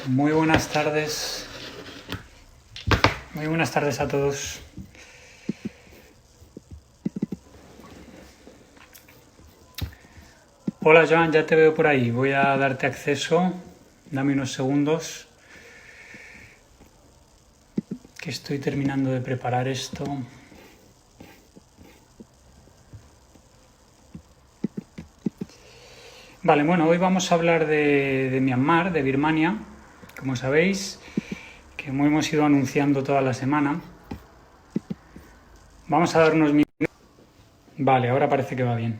Muy buenas tardes. Muy buenas tardes a todos. Hola Joan, ya te veo por ahí. Voy a darte acceso. Dame unos segundos, que estoy terminando de preparar esto. Vale, bueno, hoy vamos a hablar de Myanmar, de Birmania, como sabéis, que hemos ido anunciando toda la semana. Vamos a dar unos minutos. Vale, ahora parece que va bien.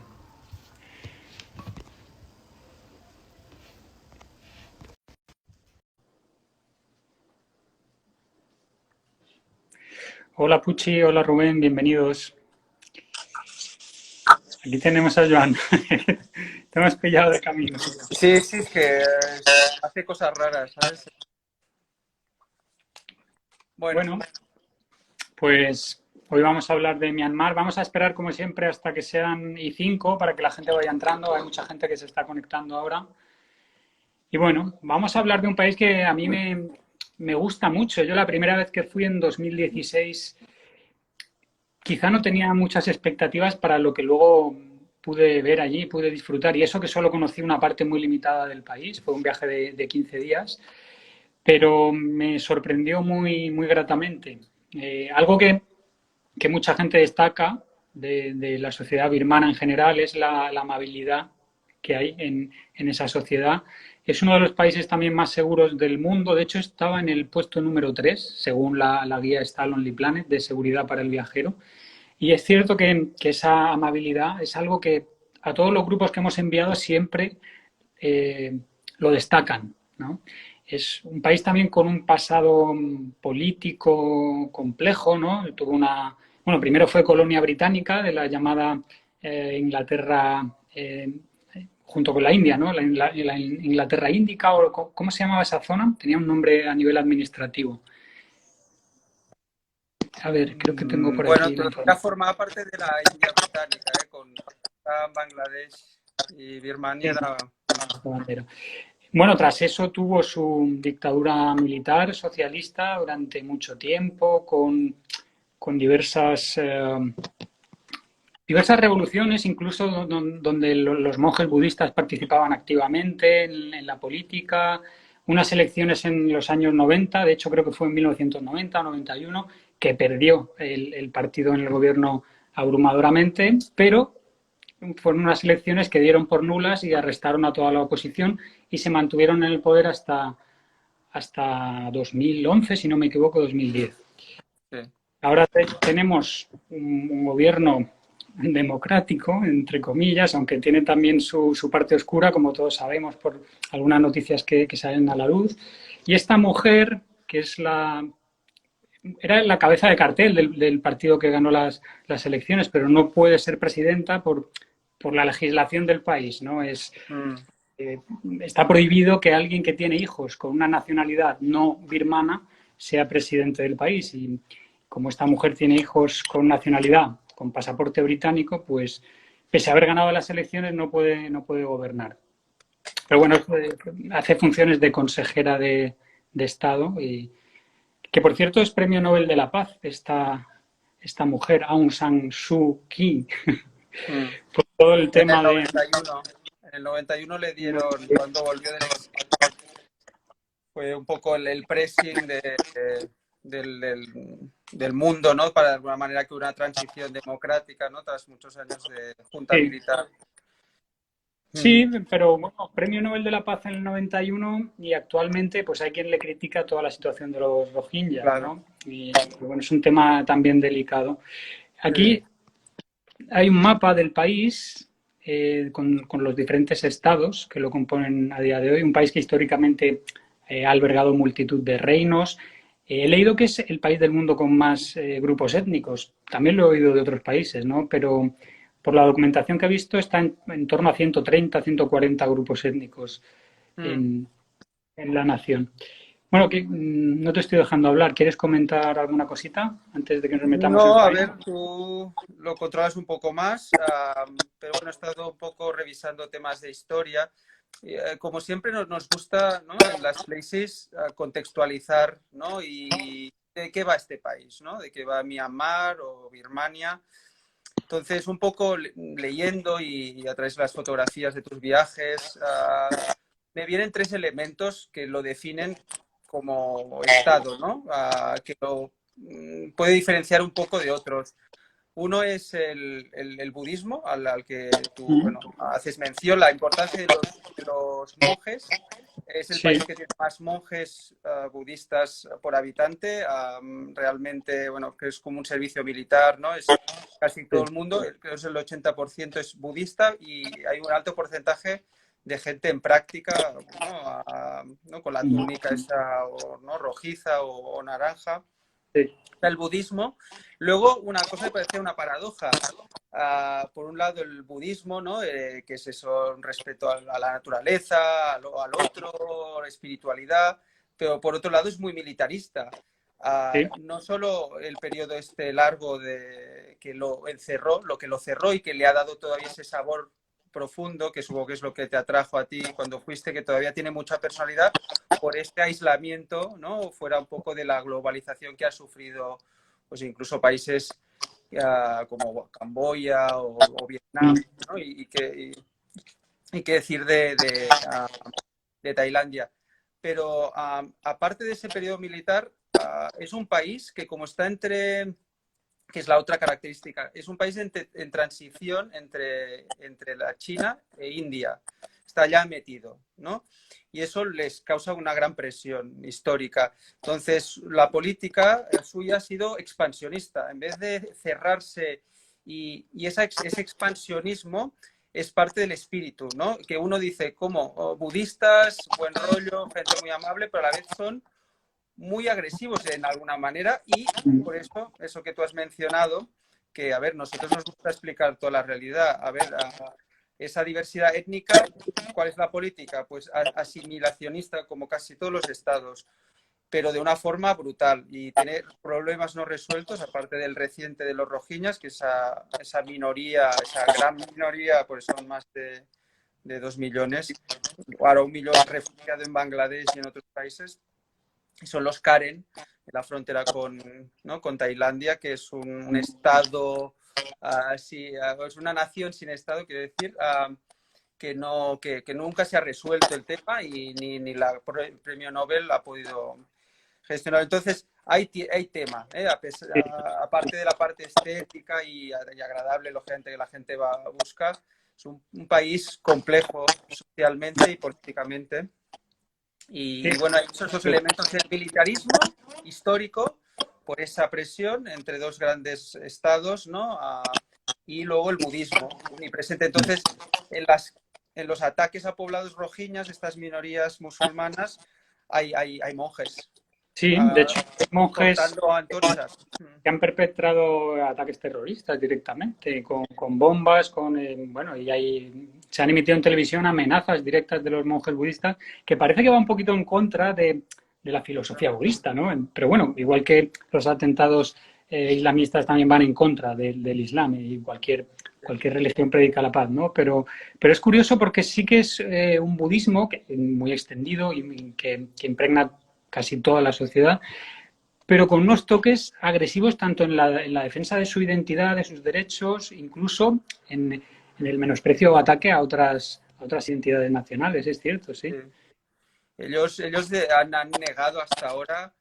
Hola Puchi, hola Rubén, bienvenidos. Aquí tenemos a Joan. Te hemos pillado de camino. Sí, sí, es que hace cosas raras, ¿sabes? Bueno, Bueno, pues hoy vamos a hablar de Myanmar. Vamos a esperar, como siempre, hasta que sean y 5 para que la gente vaya entrando. Hay mucha gente que se está conectando ahora. Y bueno, vamos a hablar de un país que a mí me gusta mucho. Yo la primera vez que fui en 2016, quizá no tenía muchas expectativas para lo que luego pude ver allí, pude disfrutar. Y eso que solo conocí una parte muy limitada del país, fue un viaje de 15 días, pero me sorprendió muy gratamente. Algo que mucha gente destaca de la sociedad birmana en general es la amabilidad que hay en esa sociedad. Es uno de los países también más seguros del mundo. De hecho, estaba en el puesto número 3 según la guía Está Lonely Planet, de seguridad para el viajero. Y es cierto que esa amabilidad es algo que a todos los grupos que hemos enviado siempre eh, lo destacan, ¿no? Es un país también con un pasado político complejo, ¿no? Tuvo bueno, primero fue colonia británica de la llamada Inglaterra, junto con la India, ¿no? La Inglaterra Índica, o ¿cómo se llamaba esa zona? Tenía un nombre a nivel administrativo. A ver, creo que tengo por bueno, aquí la todavía información. formaba parte de la India británica, con Pakistán, Bangladesh y Birmania era... Bueno, tras eso tuvo su dictadura militar socialista durante mucho tiempo, con diversas revoluciones, incluso donde los monjes budistas participaban activamente en la política, unas elecciones en los años 90, de hecho creo que fue en 1990 o 91, que perdió el partido en el gobierno abrumadoramente, pero fueron unas elecciones que dieron por nulas y arrestaron a toda la oposición y se mantuvieron en el poder hasta 2011, si no me equivoco, 2010. Sí. Ahora tenemos un gobierno democrático, entre comillas, aunque tiene también su parte oscura, como todos sabemos por algunas noticias que salen a la luz. Y esta mujer, que era la cabeza de cartel del partido que ganó las elecciones, pero no puede ser presidenta por la legislación del país, ¿no? Mm. Eh, Está prohibido que alguien que tiene hijos con una nacionalidad no birmana sea presidente del país. Y como esta mujer tiene hijos con nacionalidad, con pasaporte británico, pues pese a haber ganado las elecciones no puede gobernar. Pero bueno, hace funciones de consejera de Estado, y que por cierto es Premio Nobel de la Paz, esta mujer, Aung San Suu Kyi, Mm. por todo el En el tema de... 91, en el 91 le dieron, cuando volvió del exilio, fue un poco el pressing del mundo, ¿no? Para de alguna manera que una transición democrática, ¿no? Tras muchos años de junta Sí, militar. sí, pero bueno, Premio Nobel de la Paz en el 91 y actualmente pues hay quien le critica toda la situación de los Rohingyas, Claro. ¿no? Y bueno, es un tema también delicado. Sí. Aquí hay un mapa del país con los diferentes estados que lo componen a día de hoy, un país que históricamente ha albergado multitud de reinos. He leído que es el país del mundo con más grupos étnicos. También lo he oído de otros países, ¿no? Pero por la documentación que he visto está en torno a 130, 140 grupos étnicos Mm. en, en la nación. Bueno, no te estoy dejando hablar. ¿Quieres comentar alguna cosita antes de que nos metamos en No, a faena? ver, tú lo controlas un poco más, pero bueno, he estado un poco revisando temas de historia como siempre nos gusta, ¿no? En las places contextualizar, ¿no? Y de qué va este país, ¿no? De qué va Myanmar o Birmania. Entonces, un poco leyendo y a través de las fotografías de tus viajes, me vienen tres elementos que lo definen como Estado, ¿no? Que lo puede diferenciar un poco de otros. Uno es el budismo, al que tú, bueno, haces mención, la importancia de los monjes. Es el Sí. país que tiene más monjes budistas por habitante. Realmente, bueno, que es como un servicio militar, ¿no? Es casi todo el mundo, creo que es el 80% es budista y hay un alto porcentaje de gente en práctica, ¿no? ¿no? Con la túnica esa, o, ¿no? rojiza o naranja. Sí. El budismo. Luego, una cosa que parecía una paradoja. Por un lado, el budismo, ¿no? Que es eso, respeto a la naturaleza, al otro, la espiritualidad, pero por otro lado es muy militarista. Sí. No solo el periodo este largo de que lo encerró, lo que lo cerró y que le ha dado todavía ese sabor profundo, que supongo que es lo que te atrajo a ti cuando fuiste, que todavía tiene mucha personalidad, por este aislamiento, ¿no? Fuera un poco de la globalización que ha sufrido, pues incluso países como Camboya o Vietnam, ¿no? Y qué decir de Tailandia. Pero aparte de ese periodo militar, es un país que como está entre, que es la otra característica, es un país en transición entre la China e India. Está ya metido, ¿no? Y eso les causa una gran presión histórica. Entonces, la política suya ha sido expansionista. En vez de cerrarse y ese expansionismo es parte del espíritu, ¿no? Que uno dice, como budistas, buen rollo, gente muy amable, pero a la vez son muy agresivos en alguna manera y por eso que tú has mencionado, que a ver, nosotros nos gusta explicar toda la realidad, a ver, esa diversidad étnica, ¿cuál es la política? Pues asimilacionista como casi todos los estados, pero de una forma brutal y tener problemas no resueltos, aparte del reciente de los rojiñas, que esa minoría, esa gran minoría, pues son más de 2 millones, ahora 1 millón refugiado en Bangladesh y en otros países, son los Karen, en la frontera ¿no? con Tailandia, que es un estado, es una nación sin estado, quiero decir, que nunca se ha resuelto el tema y ni la premio Nobel ha podido gestionar. Entonces, hay tema, aparte de la parte estética y agradable, lógicamente, que la gente va a buscar. Es un país complejo socialmente y políticamente. Y bueno, esos dos elementos del militarismo histórico, por esa presión entre dos grandes estados, ¿no? Y luego el budismo, muy presente. Entonces, en los ataques a poblados rojiñas, estas minorías musulmanas, hay monjes Sí, de hecho, hay monjes portando antorchas. que han perpetrado ataques terroristas directamente, con bombas, bueno, se han emitido en televisión amenazas directas de los monjes budistas, que parece que va un poquito en contra de la filosofía budista, ¿no? Pero bueno, igual que los atentados islamistas también van en contra del Islam y cualquier religión predica la paz, ¿no? Pero es curioso porque sí que es un budismo muy extendido y que impregna casi toda la sociedad, pero con unos toques agresivos tanto en la defensa de su identidad, de sus derechos, incluso en el menosprecio o ataque a otras identidades nacionales, es cierto, sí. Ellos han negado hasta ahora,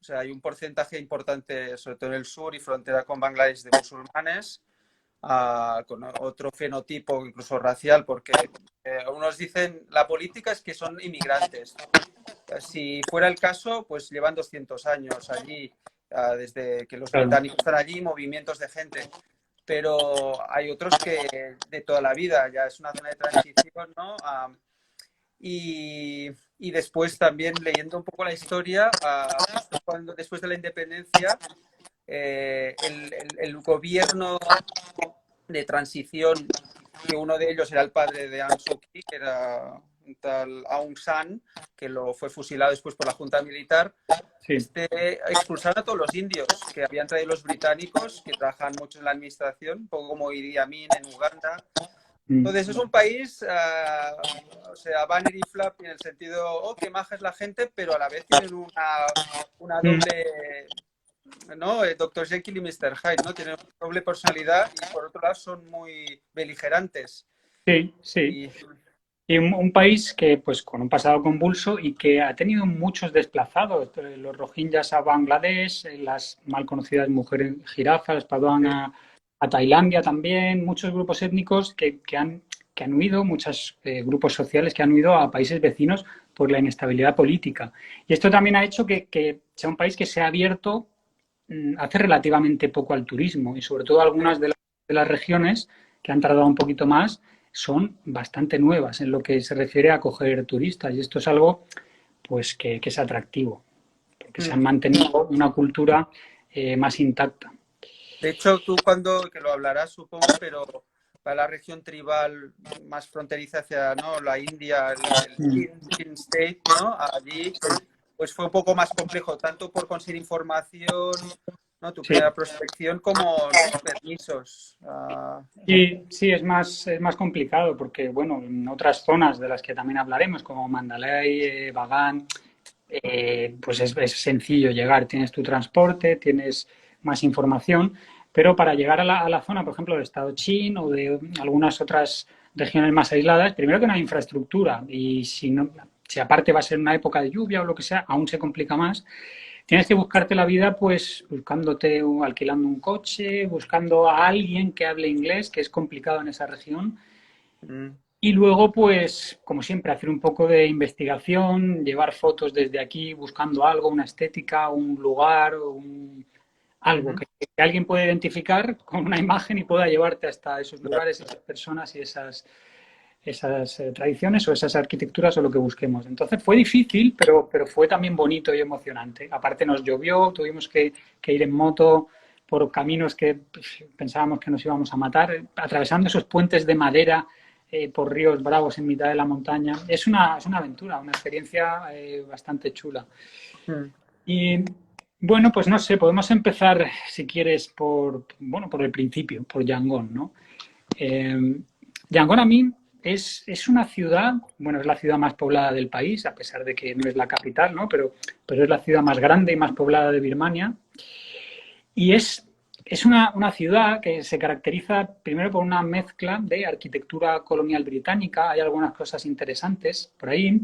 o sea, hay un porcentaje importante, sobre todo en el sur y frontera con Bangladesh, de musulmanes, con otro fenotipo incluso racial, porque unos dicen la política es que son inmigrantes. Si fuera el caso, pues llevan 200 años allí, desde que los británicos están allí, movimientos de gente. Pero hay otros que de toda la vida, ya es una zona de transición, ¿no? Y después también leyendo un poco la historia, justo después de la independencia, el gobierno de transición, que uno de ellos era el padre de Aung Suu Kyi, que era un tal Aung San, que lo fue fusilado después por la Junta Militar, Sí. expulsaron a todos los indios que habían traído los británicos, que trabajan mucho en la administración, un poco como Idi Amin en Uganda. Entonces es un país, sea, Banner y Flap en el sentido, oh, qué maja es la gente, pero a la vez tienen una Mm, doble, ¿no? Dr. Jekyll y Mr. Hyde, ¿no? Tienen una doble personalidad y por otro lado son muy beligerantes. sí, sí. Y, Y un país que, pues, con un pasado convulso y que ha tenido muchos desplazados, los rohingyas a Bangladesh, las mal conocidas mujeres jirafas, las Padawan a Tailandia también, muchos grupos étnicos que han huido, muchos grupos sociales que han huido a países vecinos por la inestabilidad política. Y esto también ha hecho que sea un país que se ha abierto hace relativamente poco al turismo y sobre todo algunas de las regiones que han tardado un poquito más son bastante nuevas en lo que se refiere a acoger turistas y esto es algo pues que es atractivo porque se han mantenido una cultura más intacta. de hecho, tú cuando, que lo hablarás supongo, pero para la región tribal más fronteriza hacia, ¿no?, la India, el Chin State, ¿no? Allí pues fue un poco más complejo, tanto por conseguir información, ¿no?, tu Sí, primera prospección, como los permisos. sí, sí, es más complicado porque, bueno, en otras zonas de las que también hablaremos, como Mandalay, Bagan, pues es sencillo llegar. Tienes tu transporte, tienes más información, pero para llegar a la zona, por ejemplo, del estado Chin o de algunas otras regiones más aisladas, primero que no hay infraestructura y si, no, si aparte va a ser una época de lluvia o lo que sea, aún se complica más. Tienes que buscarte la vida pues buscándote, alquilando un coche, buscando a alguien que hable inglés, que es complicado en esa región. Mm, Y luego, pues, como siempre, hacer un poco de investigación, llevar fotos desde aquí, buscando algo, una estética, un lugar, algo ujú. que alguien pueda identificar con una imagen y pueda llevarte hasta esos lugares, esas personas y esas tradiciones o esas arquitecturas o lo que busquemos. Entonces fue difícil, pero fue también bonito y emocionante. Aparte nos llovió, tuvimos que ir en moto por caminos que pues, pensábamos que nos íbamos a matar, atravesando esos puentes de madera por ríos bravos en mitad de la montaña. Es una aventura, una experiencia bastante chula. Mm. Y bueno, pues no sé, podemos empezar, si quieres, bueno, por el principio, por Yangon, ¿no? Eh, Yangon a mí es una ciudad, bueno, es la ciudad más poblada del país, a pesar de que no es la capital, ¿no? Pero es la ciudad más grande y más poblada de Birmania. Y es una ciudad que se caracteriza primero por una mezcla de arquitectura colonial británica, hay algunas cosas interesantes por ahí.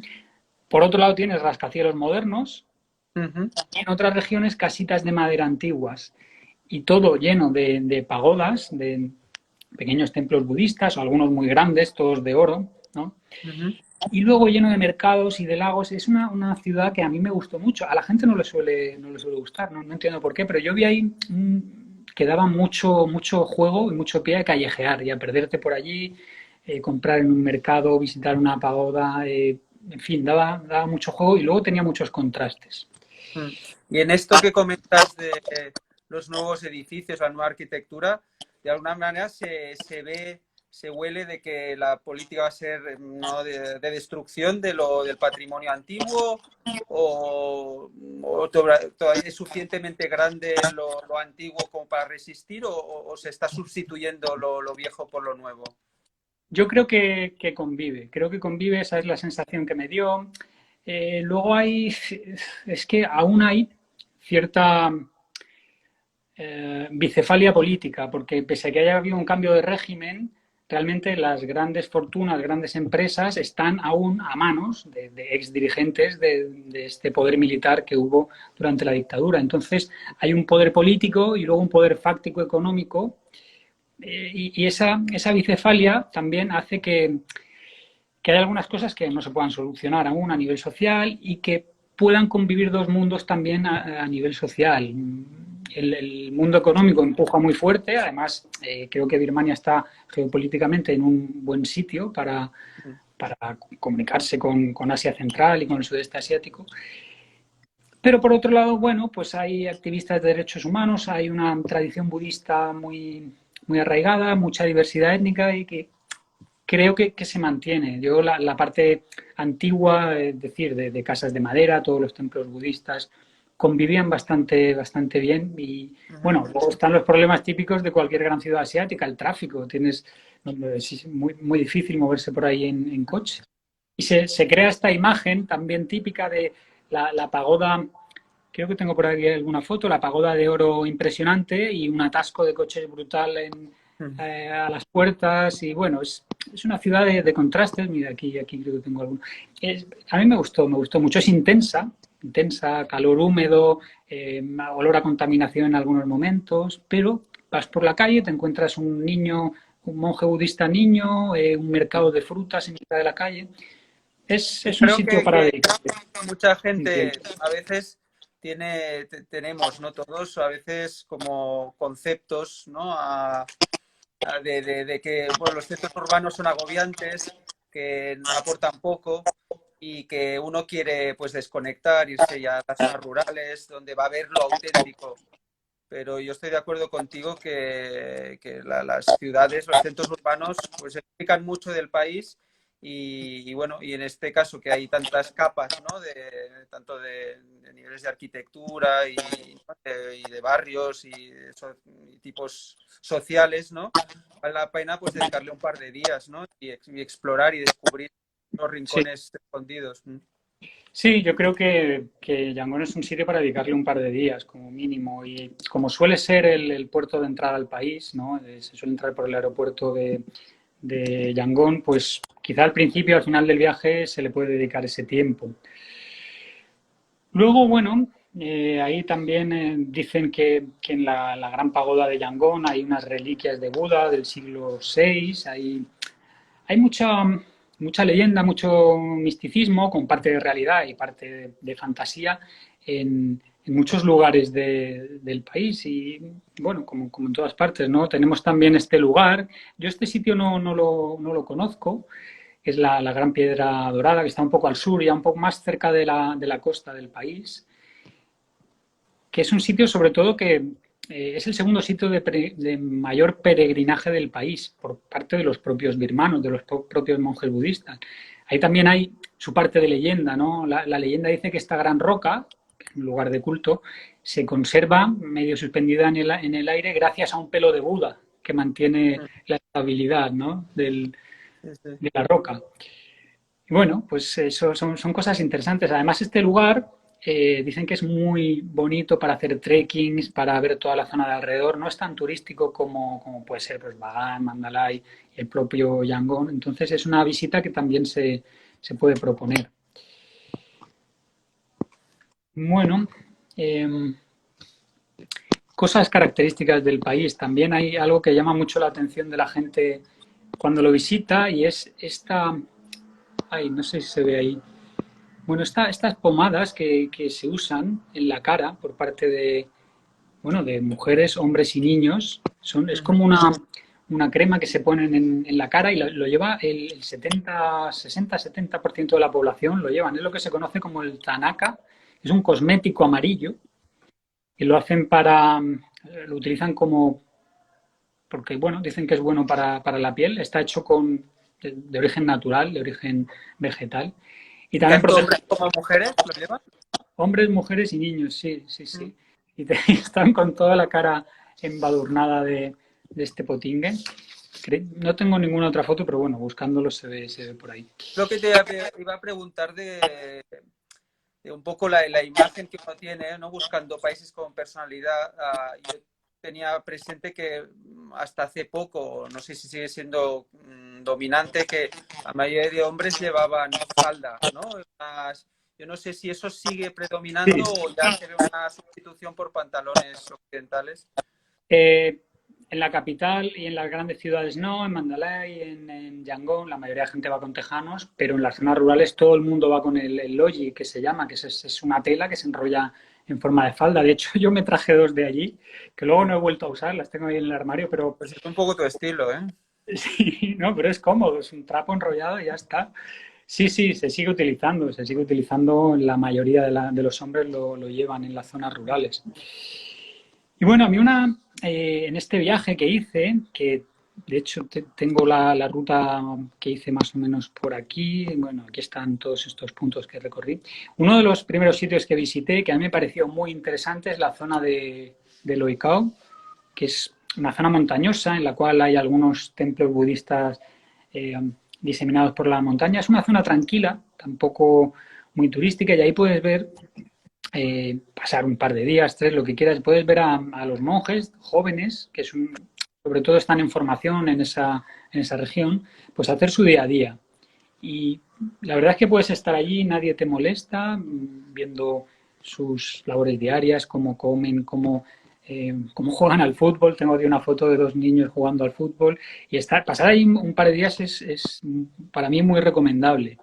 Por otro lado tienes rascacielos modernos Ujú. y en otras regiones casitas de madera antiguas y todo lleno de pagodas, de pequeños templos budistas o algunos muy grandes, todos de oro, ¿no? Ujú. Y luego lleno de mercados y de lagos. Es una ciudad que a mí me gustó mucho. A la gente no le suele gustar, no entiendo por qué, pero yo vi ahí que daba mucho juego y mucho pie a callejear y a perderte por allí, comprar en un mercado, visitar una pagoda, en fin, daba mucho juego y luego tenía muchos contrastes. Mm. Y en esto que comentas de los nuevos edificios, la nueva arquitectura, de alguna manera se ve, se huele de que la política va a ser, ¿no?, de destrucción del patrimonio antiguo o todavía es suficientemente grande lo antiguo como para resistir o se está sustituyendo lo viejo por lo nuevo. Yo creo que convive, esa es la sensación que me dio. Luego es que aún hay cierta bicefalia política, porque pese a que haya habido un cambio de régimen, realmente las grandes fortunas, grandes empresas están aún a manos de exdirigentes de este poder militar que hubo durante la dictadura. Entonces hay un poder político y luego un poder fáctico económico y esa bicefalia también hace que hay algunas cosas que no se puedan solucionar aún a nivel social y que puedan convivir dos mundos también a nivel social. El mundo económico empuja muy fuerte, además creo que Birmania está geopolíticamente en un buen sitio para comunicarse con Asia Central y con el sudeste asiático. Pero por otro lado, bueno, pues hay activistas de derechos humanos, hay una tradición budista muy arraigada, mucha diversidad étnica y que creo que se mantiene. Yo la parte antigua, es decir, de casas de madera, todos los templos budistas, convivían bastante bien. Y Ujú. bueno, luego están los problemas típicos de cualquier gran ciudad asiática, el tráfico. Es muy difícil moverse por ahí en coche. Y se crea esta imagen también típica de la pagoda, creo que tengo por aquí alguna foto, la pagoda de oro impresionante y un atasco de coches brutal a las puertas. Y bueno, es una ciudad de contrastes. Mira, aquí creo que tengo alguno. A mí me gustó mucho. Es intensa, calor húmedo, olor a contaminación en algunos momentos, pero vas por la calle, te encuentras un niño, un monje budista niño, un mercado de frutas en mitad de la calle. Sí, Es un creo sitio para dedicarse mucha un tiempo. gente a veces tenemos, no todos, a veces como conceptos, ¿no? De que bueno, los centros urbanos son agobiantes, que no aportan poco y que uno quiere pues desconectar, irse ya a las zonas rurales, donde va a ver lo auténtico. Pero yo estoy de acuerdo contigo que las ciudades, los centros urbanos, pues explican mucho del país y, bueno, y en este caso que hay tantas capas, ¿no? Tanto de niveles de arquitectura y de barrios y tipos sociales, ¿no? Vale la pena pues dedicarle un par de días, ¿no? Y explorar y descubrir los Sí. rincones escondidos. Sí, yo creo que Yangon es un sitio para dedicarle un par de días como mínimo y como suele ser el puerto de entrada al país, ¿no? Se suele entrar por el aeropuerto de Yangon, pues quizá al principio, al final del viaje, se le puede dedicar ese tiempo. Luego, bueno, ahí también dicen que en la gran pagoda de Yangon hay unas reliquias de Buda del siglo VI, hay mucha leyenda, mucho misticismo, con parte de realidad y parte de fantasía en muchos lugares del país y, bueno, como en todas partes, ¿no? Tenemos también este lugar. Yo este sitio no lo conozco, es la Gran Piedra Dorada, que está un poco al sur, ya un poco más cerca de la costa del país, que es un sitio sobre todo que es el segundo sitio de mayor peregrinaje del país por parte de los propios birmanos, de los propios monjes budistas. Ahí también hay su parte de leyenda, ¿no? La leyenda dice que esta gran roca, un lugar de culto, se conserva medio suspendida en el aire gracias a un pelo de Buda que mantiene la estabilidad, ¿no? Sí, sí. De la roca. Y bueno, pues eso son cosas interesantes. Además, este lugar dicen que es muy bonito para hacer trekkings, para ver toda la zona de alrededor. No es tan turístico como puede ser pues, Bagan, Mandalay y el propio Yangon. Entonces es una visita que también se puede proponer. Bueno, eh, cosas características del país. También hay algo que llama mucho la atención de la gente cuando lo visita y es esta... Ay, no sé si se ve ahí. Bueno, estas pomadas que se usan en la cara por parte bueno, de mujeres, hombres y niños, es como una crema que se ponen en la cara y lo lleva el 60-70% de la población, lo llevan. Es lo que se conoce como el Tanaka, es un cosmético amarillo y lo hacen lo utilizan como, porque bueno, dicen que es bueno para la piel, está hecho de origen natural, de origen vegetal. Y ¿Y también tanto protege hombres como mujeres lo llevan? hombres, mujeres y niños, sí, sí, sí. Y están con toda la cara embadurnada de este potingue. No tengo ninguna otra foto, pero bueno, buscándolo se ve por ahí. Lo que te iba a preguntar de un poco la imagen que uno tiene, ¿no? Buscando países con personalidad. Yo tenía presente que hasta hace poco, no sé si sigue siendo dominante, que la mayoría de hombres llevaban falda, ¿no? Yo no sé si eso sigue Sí. predominando o ya se ve una sustitución por pantalones occidentales. Eh, en la capital y en las grandes ciudades no, en Mandalay, en Yangon, la mayoría de gente va con tejanos, pero en las zonas rurales todo el mundo va con el logi, que se llama, que es una tela que se enrolla en forma de falda. De hecho, yo me traje dos de allí, que luego no he vuelto a usar, las tengo ahí en el armario, pero Pues es un poco tu estilo, ¿eh? sí, no, pero es cómodo, es un trapo enrollado y ya está. Sí, sí, se sigue utilizando, la mayoría de los hombres lo llevan en las zonas rurales. Y bueno, a mí en este viaje que hice, que de hecho tengo la ruta que hice más o menos por aquí, bueno, aquí están todos estos puntos que recorrí. Uno de los primeros sitios que visité, que a mí me pareció muy interesante, es la zona de Loicao, que es una zona montañosa en la cual hay algunos templos budistas eh, diseminados por la montaña. Es una zona tranquila, tampoco muy turística, y ahí puedes ver, pasar un par de días, 3, lo que quieras. Puedes ver a los monjes jóvenes, que sobre todo están en formación en esa región, pues hacer su día a día. Y la verdad es que puedes estar allí, nadie te molesta, viendo sus labores diarias, cómo comen, cómo juegan al fútbol. Tengo aquí una foto de 2 niños jugando al fútbol, y pasar ahí un par de días es para mí muy recomendable.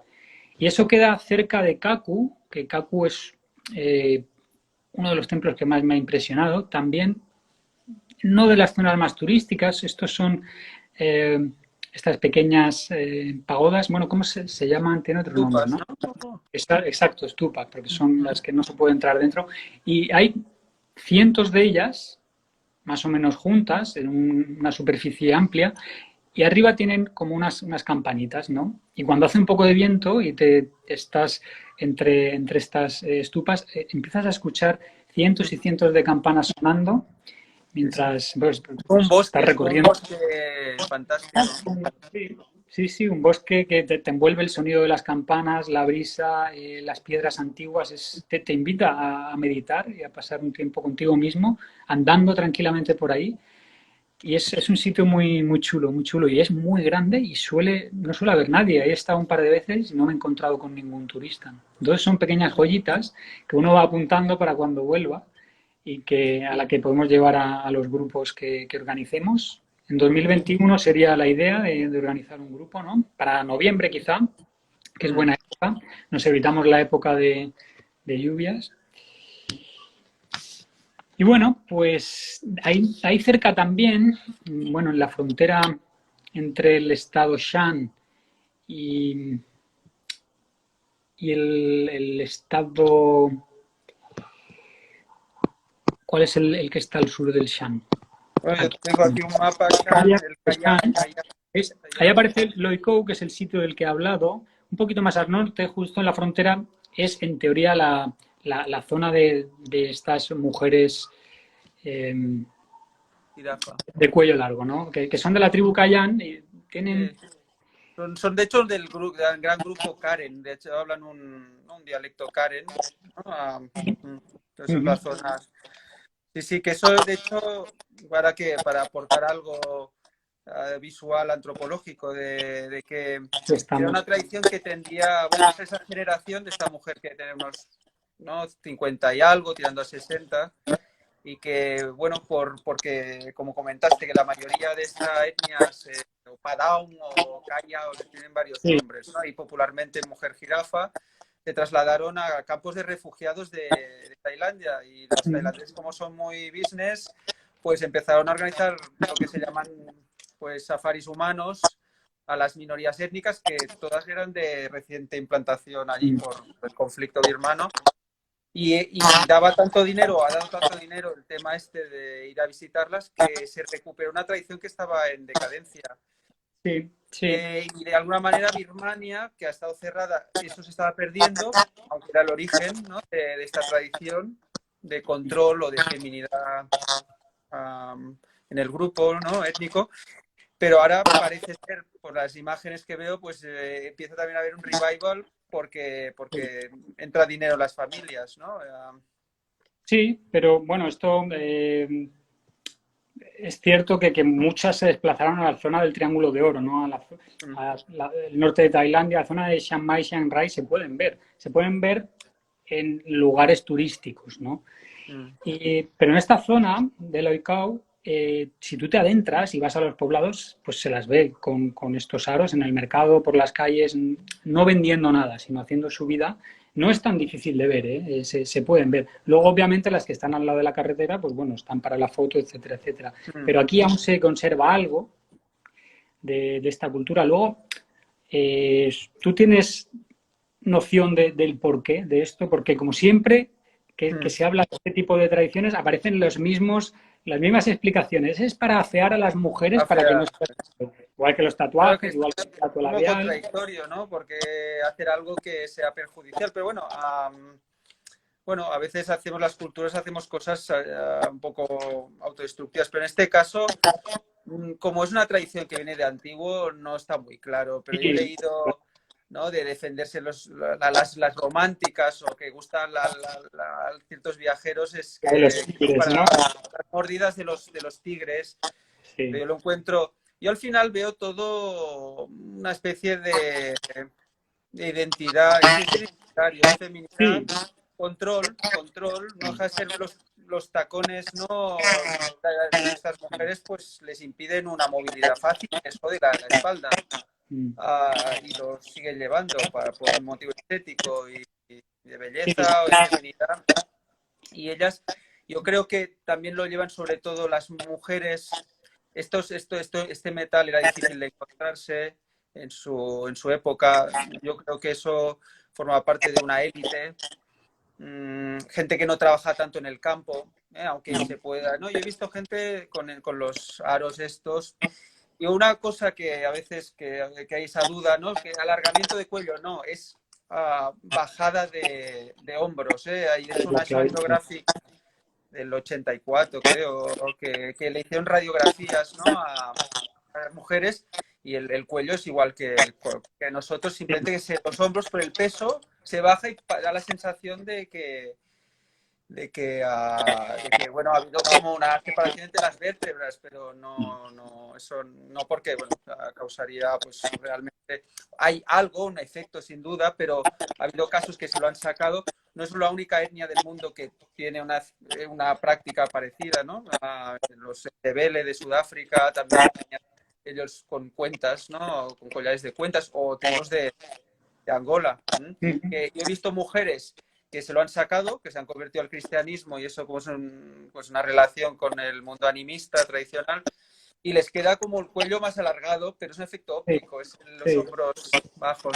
Y eso queda cerca de Kaku, que Kaku es eh, uno de los templos que más me ha impresionado. También, no de las zonas más turísticas, estos son eh, estas pequeñas pagodas. Bueno, ¿cómo se llaman? Tiene otro nombre, Tupas, ¿no? ¿no? Exacto, stupas, porque son las que no se puede entrar dentro. Y hay cientos de ellas, más o menos juntas, en una superficie amplia, y arriba tienen como unas campanitas, ¿no? Y cuando hace un poco de viento y te estás entre estas estupas, empiezas a escuchar cientos y cientos de campanas sonando mientras estás Es como un recorriendo. bosque fantástico. Sí, sí, sí, un bosque que te envuelve el sonido de las campanas, la brisa, las piedras antiguas. Te invita a meditar y a pasar un tiempo contigo mismo, andando tranquilamente por ahí. Y es un sitio muy chulo, muy chulo. Y es muy grande y no suele haber nadie. He estado un par de veces y no me he encontrado con ningún turista. Entonces son pequeñas joyitas que uno va apuntando para cuando vuelva, y a la que podemos llevar a los grupos que organicemos. En 2021 sería la idea de organizar un grupo, ¿no? Para noviembre quizá, que es buena época. Nos evitamos la época de lluvias. Y bueno, pues ahí cerca también, bueno, en la frontera entre el estado Shan y, y el estado... ¿Cuál es el que está al sur del Shan? Bueno, yo Aquí. tengo aquí un mapa, Shan, Kayak, el kayak, ahí aparece Loikou, que es el sitio del que he hablado. Un poquito más al norte, justo en la frontera, es en teoría la zona de estas mujeres eh, jirafa. de cuello largo, ¿no? Que son de la tribu Kayan y tienen... Sí. Son de hecho del gran grupo Karen, de hecho hablan un dialecto Karen, ¿no? Entonces Uh-huh. las zonas. Sí, sí, que eso de hecho, para aportar algo visual, antropológico, de que era Estamos. una tradición que tendía, bueno, es esa generación de esta mujer que tenemos, ¿no? 50 y algo, tirando a 60, y que, bueno, porque, como comentaste, que la mayoría de estas etnias, o Padaun o Kaya, o tienen varios Sí. nombres, ¿no? Y popularmente mujer jirafa, se trasladaron a campos de refugiados de Tailandia, y los tailandeses, como son muy business, pues empezaron a organizar lo que se llaman, pues, safaris humanos a las minorías étnicas, que todas eran de reciente implantación allí por el conflicto birmano. Y daba tanto dinero, ha dado tanto dinero el tema este de ir a visitarlas, que se recuperó una tradición que estaba en decadencia. Sí, sí. Y de alguna manera Birmania, que ha estado cerrada, eso se estaba perdiendo, aunque era el origen, ¿no? de esta tradición de control o de feminidad en el grupo, ¿no? étnico. Pero ahora parece ser, por las imágenes que veo, pues empieza también a haber un revival porque entra dinero en las familias, ¿no? Sí, pero bueno, esto es cierto que muchas se desplazaron a la zona del Triángulo de Oro, ¿no? El norte de Tailandia, la zona de Chiang Mai, Chiang Rai, se pueden ver en lugares turísticos, ¿no? Pero en esta zona de Loicao, si tú te adentras y vas a los poblados, pues se las ve con estos aros en el mercado, por las calles, no vendiendo nada, sino haciendo su vida. No es tan difícil de ver, ¿eh? Se pueden ver. Luego, obviamente, las que están al lado de la carretera, pues bueno, están para la foto, etcétera, etcétera. Pero aquí aún se conserva algo de esta cultura. Luego, tú tienes noción del porqué de esto, porque como siempre que se habla de este tipo de tradiciones, aparecen las mismas explicaciones. Es para afear a las mujeres, para que no estén... Igual que los Claro que tatuajes, es igual que el tatuaje como labial. contradictorio, ¿no? Porque hacer algo que sea perjudicial. Pero bueno, bueno, a veces hacemos las culturas, hacemos cosas un poco autodestructivas, pero en este caso como es una tradición que viene de antiguo, no está muy claro, pero yo he Sí, leído, ¿no?, de defenderse las románticas o que gustan ciertos viajeros, es los que es tigres, para ¿no? las mordidas de los tigres. Sí, Pero yo lo encuentro, yo al final veo todo una especie de identidad, es identitario, es feminidad, sí, control, no deja de ser los tacones, ¿no? De estas mujeres pues les impiden una movilidad fácil, les jode la espalda, mm, y lo siguen llevando por un motivo estético y de sí, belleza o de feminidad. Y ellas, yo creo que también lo llevan sobre todo las mujeres. Este metal era difícil de encontrarse en su época. Yo creo que eso forma parte de una élite. Gente que no trabaja tanto en el campo, aunque se pueda. No, yo he visto gente con los aros estos. Y una cosa que a veces que hay esa duda, ¿no? Que alargamiento de cuello, no, es bajada de hombros. Hay de hecho la una National clavícula. Geographic del 84, creo, que le hicieron radiografías, ¿no?, a mujeres, y el cuello es igual que nosotros, simplemente que los hombros por el peso se baja y da la sensación de que, bueno, ha habido como una separación entre las vértebras, pero eso no, porque, bueno, causaría, pues realmente hay algo, un efecto sin duda, pero ha habido casos que se lo han sacado. No es la única etnia del mundo que tiene una práctica parecida, ¿no? Los Ndebele de Sudáfrica también tenían ellos con cuentas, ¿no? Con collares de cuentas, o tribus de Angola. Que yo he visto mujeres que se lo han sacado, que se han convertido al cristianismo, y eso como es pues una relación con el mundo animista tradicional, y les queda como el cuello más alargado, pero es un efecto Sí, óptico, es en los sí. hombros bajos.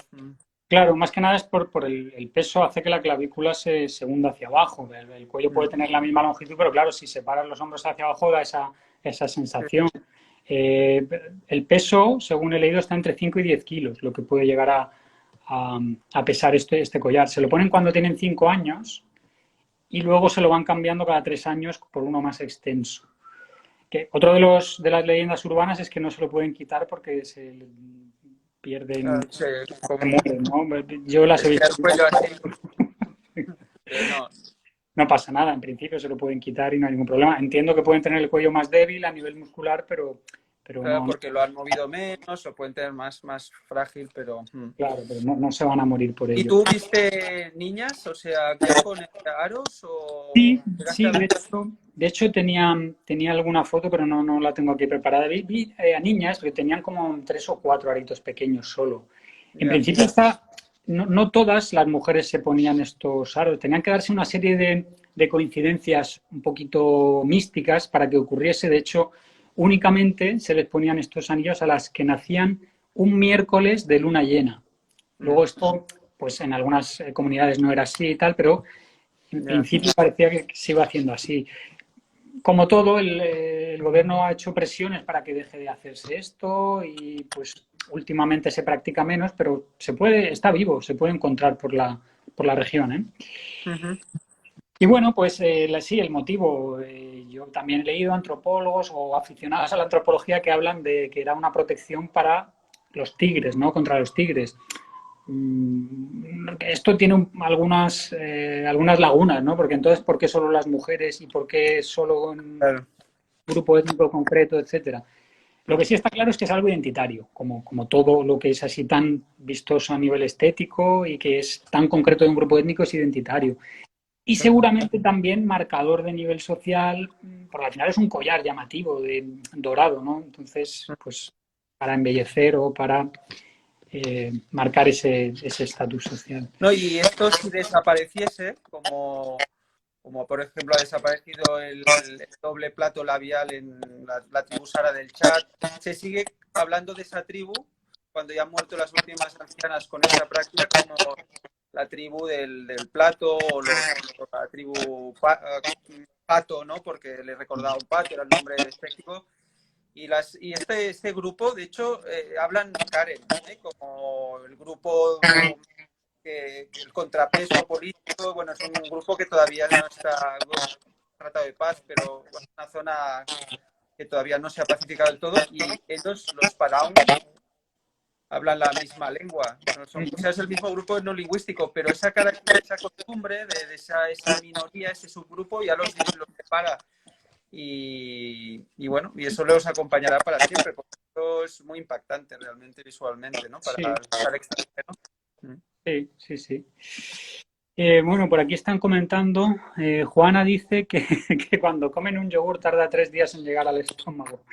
Claro, más que nada es por el peso, hace que la clavícula se hunda hacia abajo. El cuello puede tener la misma longitud, pero claro, si separas los hombros hacia abajo da esa sensación. Eh, el peso, según he leído, está entre 5 y 10 kilos, lo que puede llegar a pesar este collar. Se lo ponen cuando tienen 5 años y luego se lo van cambiando cada 3 años por uno más extenso. Que otro de las leyendas urbanas es que no se lo pueden quitar porque se pierden, Sí, se mueren, ¿no? Yo las he estirar visto. el cuello así, pero no. No pasa nada, en principio se lo pueden quitar y no hay ningún problema. Entiendo que pueden tener el cuello más débil a nivel muscular, pero Claro, no, porque lo han movido menos o pueden tener más frágil, pero... claro, pero no se van a morir por ¿Y ello. tú viste niñas, o sea, ya con aros Sí, o llegaste sí, a ver? de hecho tenía alguna foto, pero no la tengo aquí preparada. Vi a niñas que tenían como 3 o 4 aritos pequeños solo. En Ya. principio no todas las mujeres se ponían estos aros, tenían que darse una serie de coincidencias un poquito místicas para que ocurriese. De hecho, únicamente se les ponían estos anillos a las que nacían un miércoles de luna llena. Luego esto, pues en algunas comunidades no era así y tal, pero en Ya. principio parecía que se iba haciendo así. Como todo, el gobierno ha hecho presiones para que deje de hacerse esto y pues últimamente se practica menos, pero está vivo, se puede encontrar por la región, ¿eh? Ujú. Y bueno, pues sí, el motivo. Yo también he leído antropólogos o aficionados a la antropología que hablan de que era una protección para los tigres, ¿no? Contra los tigres. Esto tiene algunas lagunas, ¿no? Porque entonces, ¿por qué solo las mujeres y por qué solo en un Claro. grupo étnico concreto, etcétera? Lo que sí está claro es que es algo identitario, como todo lo que es así tan vistoso a nivel estético y que es tan concreto de un grupo étnico es identitario. Y seguramente también marcador de nivel social, porque al final es un collar llamativo, dorado, ¿no? Entonces, pues para embellecer o para marcar ese estatus social. No, y esto si desapareciese, como por ejemplo ha desaparecido el doble plato labial en la tribu Sara del Chad, se sigue hablando de esa tribu cuando ya han muerto las últimas ancianas con esta práctica como la tribu del plato o la tribu pato, ¿no? Porque le recordaba un pato, era el nombre despectivo. Y este grupo, de hecho, hablan Karen, como el grupo que el contrapeso político, bueno, es un grupo que todavía no está tratado de paz, pero bueno, una zona que todavía no se ha pacificado del todo, y ellos, los Palaun, hablan la misma lengua. No son, o sea, es el mismo grupo no lingüístico, pero esa costumbre de esa minoría, ese subgrupo, ya los separa. Y bueno, y eso los acompañará para siempre, porque eso es muy impactante realmente visualmente, ¿no? Para Sí, el extranjero. sí, sí, sí. Bueno, por aquí están comentando, Juana dice que, que cuando comen un yogur tarda 3 días en llegar al estómago.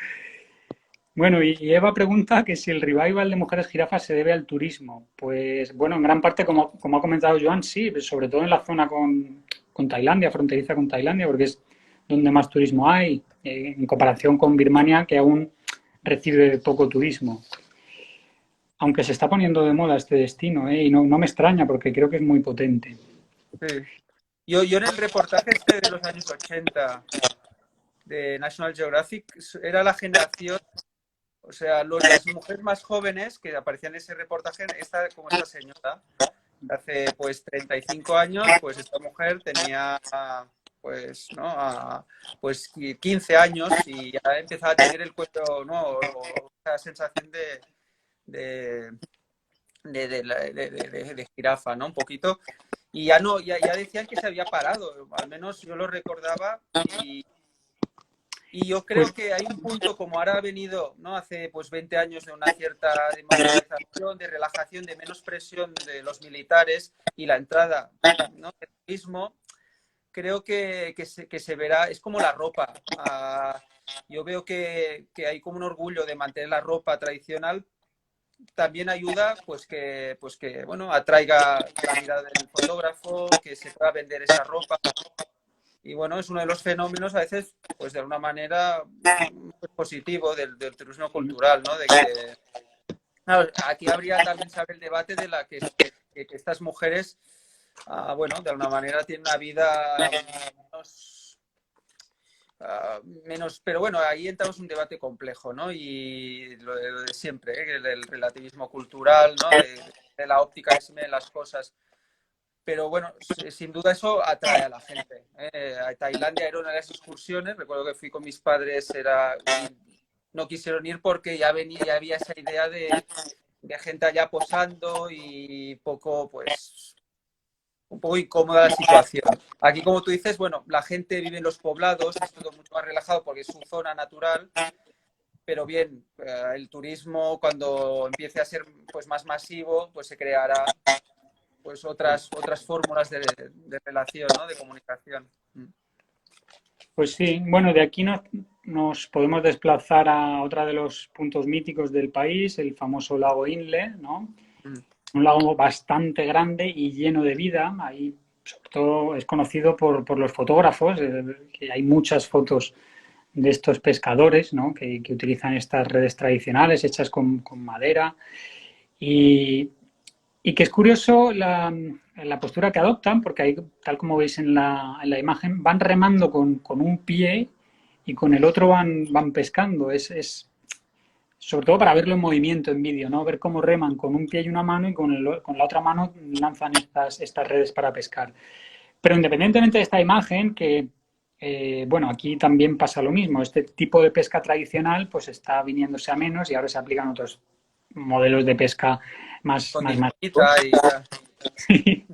Bueno, y Eva pregunta que si el revival de Mujeres Jirafas se debe al turismo. Pues bueno, en gran parte, como ha comentado Joan, sí, sobre todo en la zona con Tailandia, fronteriza con Tailandia, porque es donde más turismo hay, en comparación con Birmania, que aún recibe poco turismo. Aunque se está poniendo de moda este destino, y no me extraña porque creo que es muy potente. Sí. Yo en el reportaje este de los años 80 de National Geographic, era la generación, o sea, las mujeres más jóvenes que aparecían en ese reportaje, como esta señora, hace pues 35 años, pues esta mujer tenía pues, ¿no? Pues 15 años y ya empezaba a tener el cuello, ¿no? O esa sensación de, de jirafa, ¿no? Un poquito. Y ya no, ya decían que se había parado, al menos yo lo recordaba, y yo creo Pues que hay un punto, como ahora ha venido, ¿no? Hace pues 20 años de una cierta democratización, de relajación, de menos presión de los militares y la entrada, ¿no? del turismo, creo que se verá, es como la ropa. Yo veo que hay como un orgullo de mantener la ropa tradicional, también ayuda pues que bueno, atraiga la mirada del fotógrafo, que se pueda vender esa ropa. Y bueno, es uno de los fenómenos a veces, pues de alguna manera pues, positivo del turismo cultural, ¿no? De que claro, aquí habría también saber el debate de la que estas mujeres, bueno, de alguna manera tienen una vida menos, menos, pero bueno, ahí entramos en un debate complejo, ¿no? Y lo de siempre, ¿eh? El relativismo cultural, ¿no? De la óptica que se ven las cosas. Pero bueno, sin duda eso atrae a la gente. A Tailandia era una de las excursiones, recuerdo que fui con mis padres, y no quisieron ir porque ya había esa idea de gente allá posando y poco, pues, un poco incómoda la situación. Aquí, como tú dices, bueno, la gente vive en los poblados, es todo mucho más relajado porque es su zona natural, pero bien, el turismo cuando empiece a ser pues más masivo, pues se creará pues otras fórmulas de relación, ¿no? De comunicación. Pues sí, bueno, de aquí nos podemos desplazar a otro de los puntos míticos del país, el famoso lago Inle, ¿no? Mm. Un lago bastante grande y lleno de vida. Ahí, sobre todo, es conocido por los fotógrafos, que hay muchas fotos de estos pescadores, ¿no? Que utilizan estas redes tradicionales hechas con madera. Y, y que es curioso la postura que adoptan, porque ahí, tal como veis en la imagen, van remando con un pie y con el otro van pescando. Sobre todo para verlo en movimiento en vídeo, ¿no? Ver cómo reman con un pie y una mano y con la otra mano lanzan estas redes para pescar. Pero independientemente de esta imagen, que bueno, aquí también pasa lo mismo. Este tipo de pesca tradicional pues está viniéndose a menos y ahora se aplican otros modelos de pesca Con más masivos. dinamita y ya.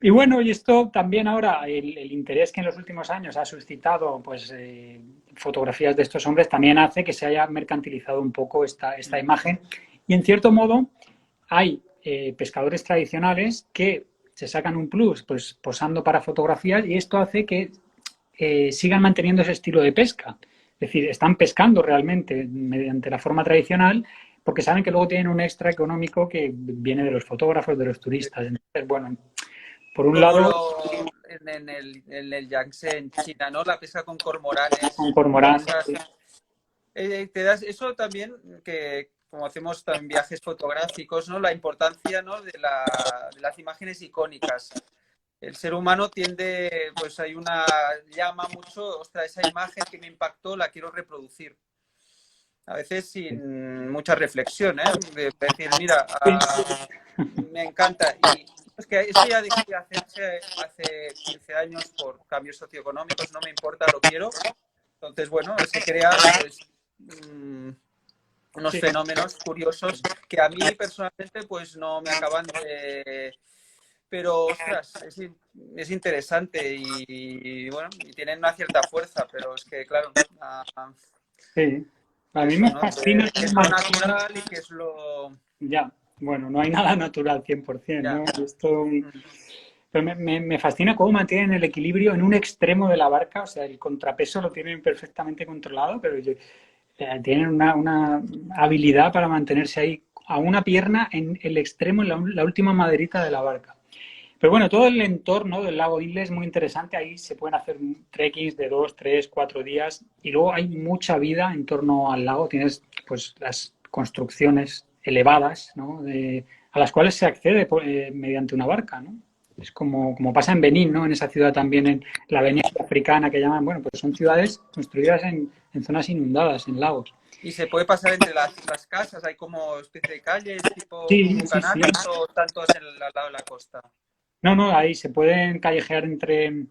Y bueno, y esto también ahora, el interés que en los últimos años ha suscitado pues, fotografías de estos hombres también hace que se haya mercantilizado un poco esta imagen. Y en cierto modo hay pescadores tradicionales que se sacan un plus pues, posando para fotografías y esto hace que sigan manteniendo ese estilo de pesca. Es decir, están pescando realmente mediante la forma tradicional porque saben que luego tienen un extra económico que viene de los fotógrafos, de los turistas. Entonces, bueno, por un Como lado, en el Yangtze, en China, ¿no? La pesca con cormoranes. un cormorán, Eso también, que como hacemos también viajes fotográficos, ¿no? La importancia, ¿no? de las imágenes icónicas. El ser humano tiende, pues llama mucho, ostras, esa imagen que me impactó, la quiero reproducir. A veces sin mucha reflexión, ¿eh? De decir, mira, me encanta. Y es que eso ya dejé de hacerse hace 15 años por cambios socioeconómicos, no me importa, lo quiero. Entonces, bueno, se crean pues, unos Sí, fenómenos curiosos que a mí personalmente pues no me acaban de... Pero, ostras, es interesante bueno, y tienen una cierta fuerza, pero es que, claro, sí. A mí eso, me ¿no? fascina ¿Qué cómo es lo mantienen, natural y qué es lo... ya, bueno, no hay nada natural 100%, Ya. ¿no? Esto, Mm. pero me fascina cómo mantienen el equilibrio en un extremo de la barca, o sea, el contrapeso lo tienen perfectamente controlado, pero tienen una habilidad para mantenerse ahí a una pierna en el extremo, en la última maderita de la barca. Pero bueno, todo el entorno del lago Inle es muy interesante. Ahí se pueden hacer trekkings de 2, 3, 4 días y luego hay mucha vida en torno al lago. Tienes pues las construcciones elevadas, ¿no? A las cuales se accede mediante una barca, ¿no? Es como pasa en Benín, ¿no? En esa ciudad también, en la Avenida Africana que llaman, bueno, pues son ciudades construidas en zonas inundadas, en lagos. Y se puede pasar entre las casas, hay como especie de calles, tipo Sí, como sí, sí. canales, o están todas al lado de la costa. No, no, ahí se pueden callejear entre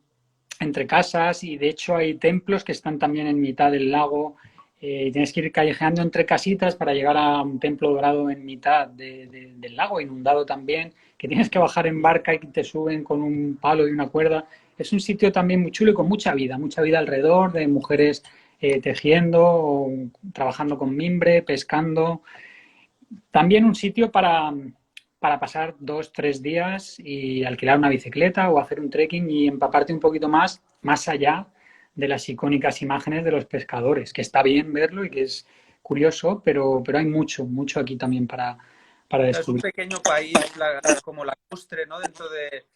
casas y de hecho hay templos que están también en mitad del lago. Tienes que ir callejeando entre casitas para llegar a un templo dorado en mitad del lago, inundado también, que tienes que bajar en barca y te suben con un palo y una cuerda. Es un sitio también muy chulo y con mucha vida alrededor, de mujeres tejiendo, o trabajando con mimbre, pescando. También un sitio para pasar 2, 3 días y alquilar una bicicleta o hacer un trekking y empaparte un poquito más allá de las icónicas imágenes de los pescadores, que está bien verlo y que es curioso, pero hay mucho aquí también para Es un descubrir. pequeño país como lacustre, ¿no? Dentro de...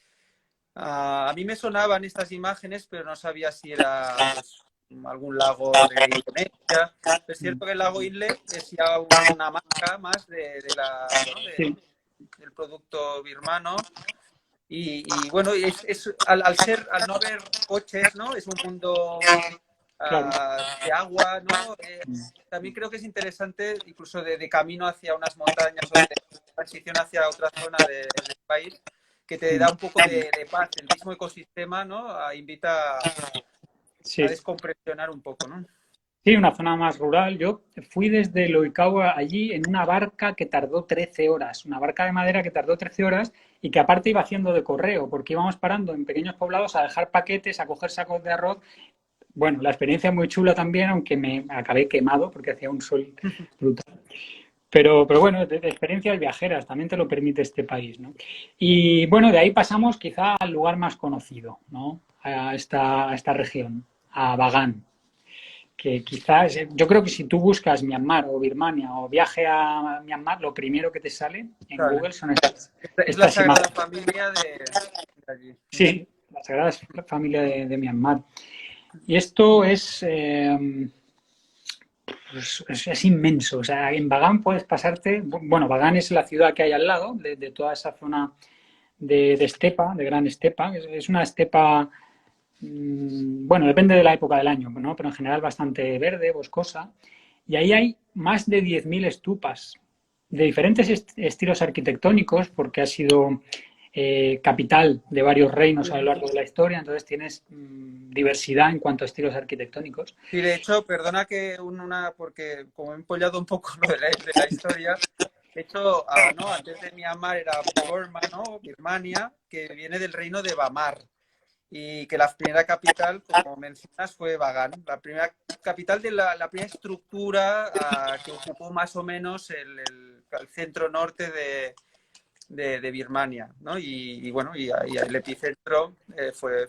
a mí me sonaban estas imágenes, pero no sabía si era pues algún lago de Indonesia. Es cierto que el lago Inle es ya una marca más ¿no? Sí, del producto birmano. Bueno, al no haber coches, ¿no? Es un mundo claro. de agua, ¿no? También creo que es interesante, incluso de camino hacia unas montañas o de transición hacia otra zona del país, que te da un poco de paz. El mismo ecosistema, ¿no? Invita a Sí. descompresionar un poco, ¿no? Sí, una zona más rural. Yo fui desde Loicaua allí en una barca que tardó 13 horas, una barca de madera que tardó 13 horas y que aparte iba haciendo de correo, porque íbamos parando en pequeños poblados a dejar paquetes, a coger sacos de arroz. Bueno, la experiencia muy chula también, aunque me acabé quemado porque hacía un sol brutal. Pero bueno, de experiencias viajeras, también te lo permite este país, ¿no? Y bueno, de ahí pasamos quizá al lugar más conocido, ¿no? A esta región, a Bagán, que quizás, yo creo que si tú buscas Myanmar o Birmania o viaje a Myanmar, lo primero que te sale en Vale. Google son estas, Es la estas Sagrada imágenes. Familia de allí. Sí, la Sagrada Familia de Myanmar. Y esto es inmenso. O sea, en Bagán puedes pasarte, bueno, Bagán es la ciudad que hay al lado de toda esa zona de estepa, de gran estepa. Es una estepa, bueno, depende de la época del año, ¿no? Pero en general bastante verde, boscosa. Y ahí hay más de 10.000 estupas de diferentes estilos arquitectónicos, porque ha sido capital de varios reinos a lo largo de la historia, entonces tienes diversidad en cuanto a estilos arquitectónicos. Sí, de hecho, perdona que porque como he empollado un poco lo de la historia, de hecho, ¿no? Antes de Myanmar era Burma, ¿no? Birmania, que viene del reino de Bamar y que la primera capital, como mencionas, fue Bagan, la primera capital de la primera estructura que ocupó más o menos el centro norte de Birmania, ¿no? Bueno, y el epicentro fue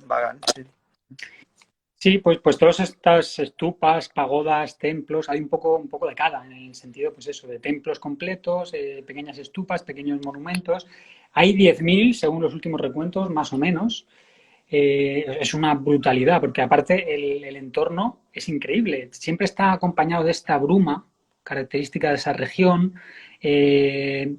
Bagan. Sí. Sí, pues todas estas estupas, pagodas, templos, hay un poco de cada, en el sentido, pues eso, de templos completos, pequeñas estupas, pequeños monumentos. Hay 10.000 según los últimos recuentos, más o menos. Es una brutalidad, porque aparte el entorno es increíble. Siempre está acompañado de esta bruma, característica de esa región, y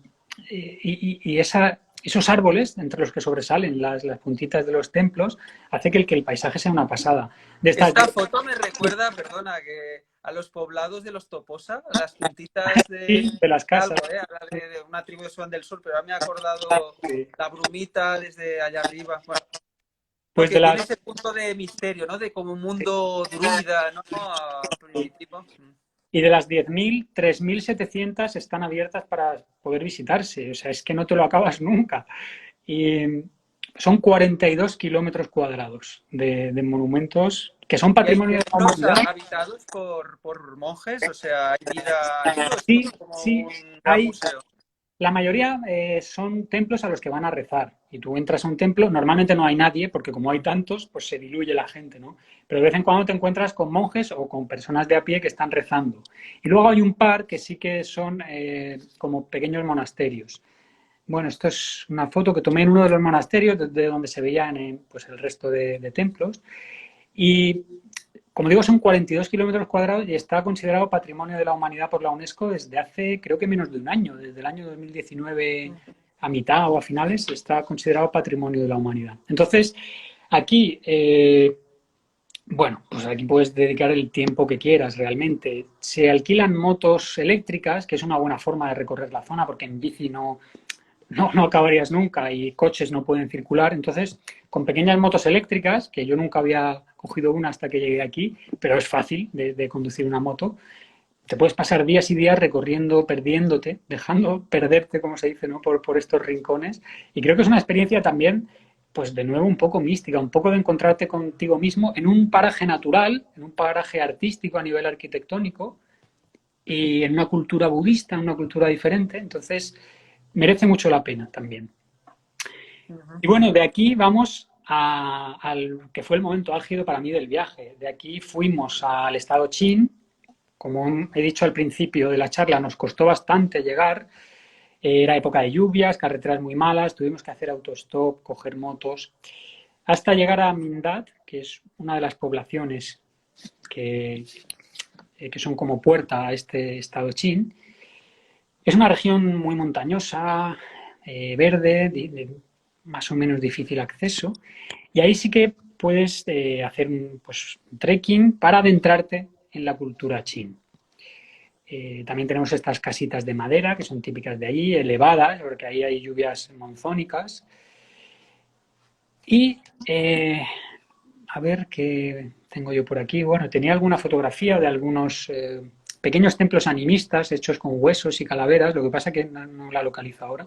esos árboles, entre los que sobresalen las puntitas de los templos, hace que el paisaje sea una pasada. De estas, Esta foto me recuerda, perdona, que a los poblados de los Toposa, a las puntitas de las casas. algo, habla de una tribu de Sudán del Sur, pero ahora me he acordado Sí. la brumita desde allá arriba. Bueno, ¿no? Pues Que de tiene las... ese punto de misterio, ¿no? De como un sí, mundo druida, ¿no? sí. Primitivo. Y de las 10.000, 3.700 están abiertas para poder visitarse. O sea, es que no te lo acabas nunca. Y son 42 kilómetros cuadrados de monumentos que son ¿Y hay patrimonio de la templos humanidad. habitados por monjes? O sea, ¿hay vida allí o es Sí, como sí, un gran hay, museo? la mayoría son templos a los que van a rezar. Y tú entras a un templo, normalmente no hay nadie, porque como hay tantos, pues se diluye la gente, ¿no? Pero de vez en cuando te encuentras con monjes o con personas de a pie que están rezando. Y luego hay un par que sí que son como pequeños monasterios. Bueno, esto es una foto que tomé en uno de los monasterios, desde donde se veían pues el resto de templos. Y como digo, son 42 kilómetros cuadrados y está considerado Patrimonio de la Humanidad por la UNESCO desde hace, creo que menos de un año, desde el año 2019 a mitad o a finales, está considerado Patrimonio de la Humanidad. Entonces, aquí, bueno, pues aquí puedes dedicar el tiempo que quieras realmente. Se alquilan motos eléctricas, que es una buena forma de recorrer la zona, porque en bici no acabarías nunca y coches no pueden circular. Entonces, con pequeñas motos eléctricas, que yo nunca había cogido una hasta que llegué aquí, pero es fácil de conducir una moto, te puedes pasar días y días recorriendo, perdiéndote, dejando perderte, como se dice, ¿no? por estos rincones. Y creo que es una experiencia también, pues de nuevo, un poco mística, un poco de encontrarte contigo mismo en un paraje natural, en un paraje artístico a nivel arquitectónico y en una cultura budista, en una cultura diferente. Entonces, merece mucho la pena también. Ujú. Y bueno, de aquí vamos al que fue el momento álgido para mí del viaje. De aquí fuimos al estado Chin. Como he dicho al principio de la charla, nos costó bastante llegar. Era época de lluvias, carreteras muy malas, tuvimos que hacer autostop, coger motos, hasta llegar a Mindat, que es una de las poblaciones que, que son como puerta a este estado Chin. Es una región muy montañosa, verde, más o menos difícil acceso, y ahí sí que puedes hacer pues, un trekking para adentrarte en la cultura chin. También tenemos estas casitas de madera que son típicas de allí, elevadas, porque ahí hay lluvias monzónicas. Y a ver qué tengo yo por aquí. Bueno, tenía alguna fotografía de algunos pequeños templos animistas hechos con huesos y calaveras, lo que pasa que no la localizo ahora.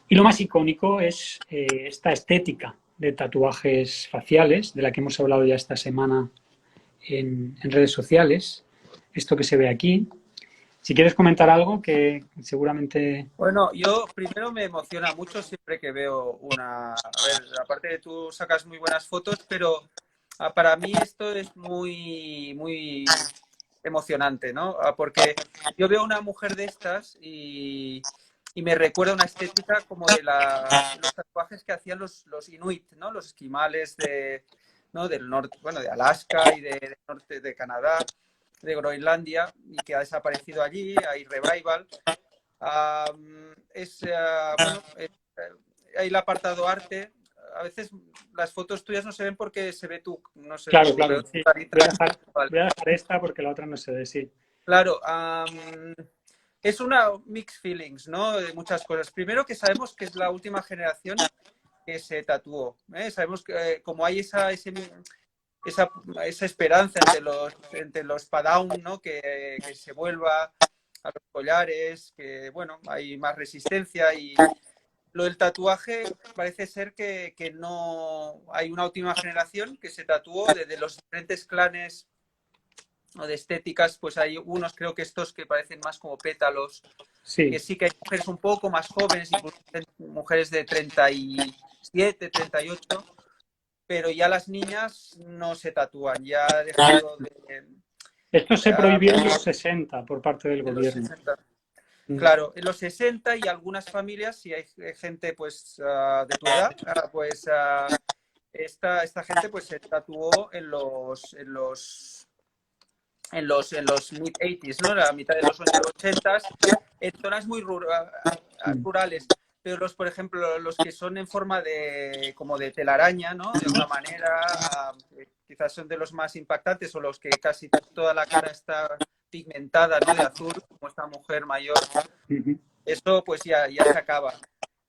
Y lo más icónico es esta estética de tatuajes faciales, de la que hemos hablado ya esta semana en redes sociales. Esto que se ve aquí. Si quieres comentar algo que seguramente... Bueno, yo primero me emociona mucho siempre que veo una... A ver, aparte de tú sacas muy buenas fotos, pero para mí esto es muy emocionante, ¿no? Porque yo veo una mujer de estas y me recuerda una estética como de los tatuajes que hacían los inuit, ¿no? Los esquimales ¿no? Del norte, bueno, de Alaska y del norte de Canadá, de Groenlandia, y que ha desaparecido allí, hay revival. Bueno, hay el apartado arte. A veces las fotos tuyas no se ven porque se ve no sé, Claro, claro, veo tu sí. carita. Vale. Voy a dejar esta porque la otra no se ve, sí. Claro, es una mixed feelings, ¿no? De muchas cosas. Primero que sabemos que es la última generación que se tatuó. ¿Eh? Sabemos que como hay esa, esa esperanza entre los Padawn, ¿no? Que se vuelva a los collares, que bueno, hay más resistencia y lo del tatuaje parece ser que no hay una última generación que se tatuó de los diferentes clanes o de estéticas, pues hay unos, creo que estos que parecen más como pétalos, que Sí, sí que hay mujeres un poco más jóvenes, incluso mujeres de 37, 38, pero ya las niñas no se tatúan, ya ha dejado esto se uh, prohibió en los 60 por parte del en los gobierno. 60. Claro, en los 60 y algunas familias, si hay gente pues de tu edad, esta gente pues se tatuó en los mid-80s, ¿no? La mitad de los 80s, en zonas muy rurales. Pero por ejemplo, los que son en forma como de telaraña, ¿no? De alguna manera, quizás son de los más impactantes o los que casi toda la cara está pigmentada, ¿no? De azul, como esta mujer mayor. Eso pues ya se acaba. Sí,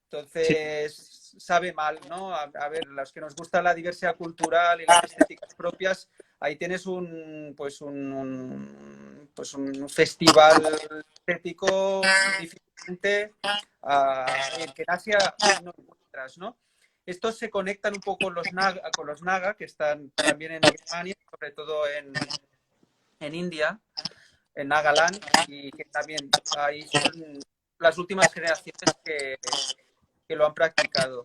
Entonces, sabe mal, ¿no? A ver, los que nos gusta la diversidad cultural y las estéticas propias, ahí tienes pues un festival estético diferente el que en Asia no encuentras, ¿no? Estos se conectan un poco con los Naga, que están también en Birmania, sobre todo en India, en Nagaland, y que también ahí son las últimas generaciones que lo han practicado.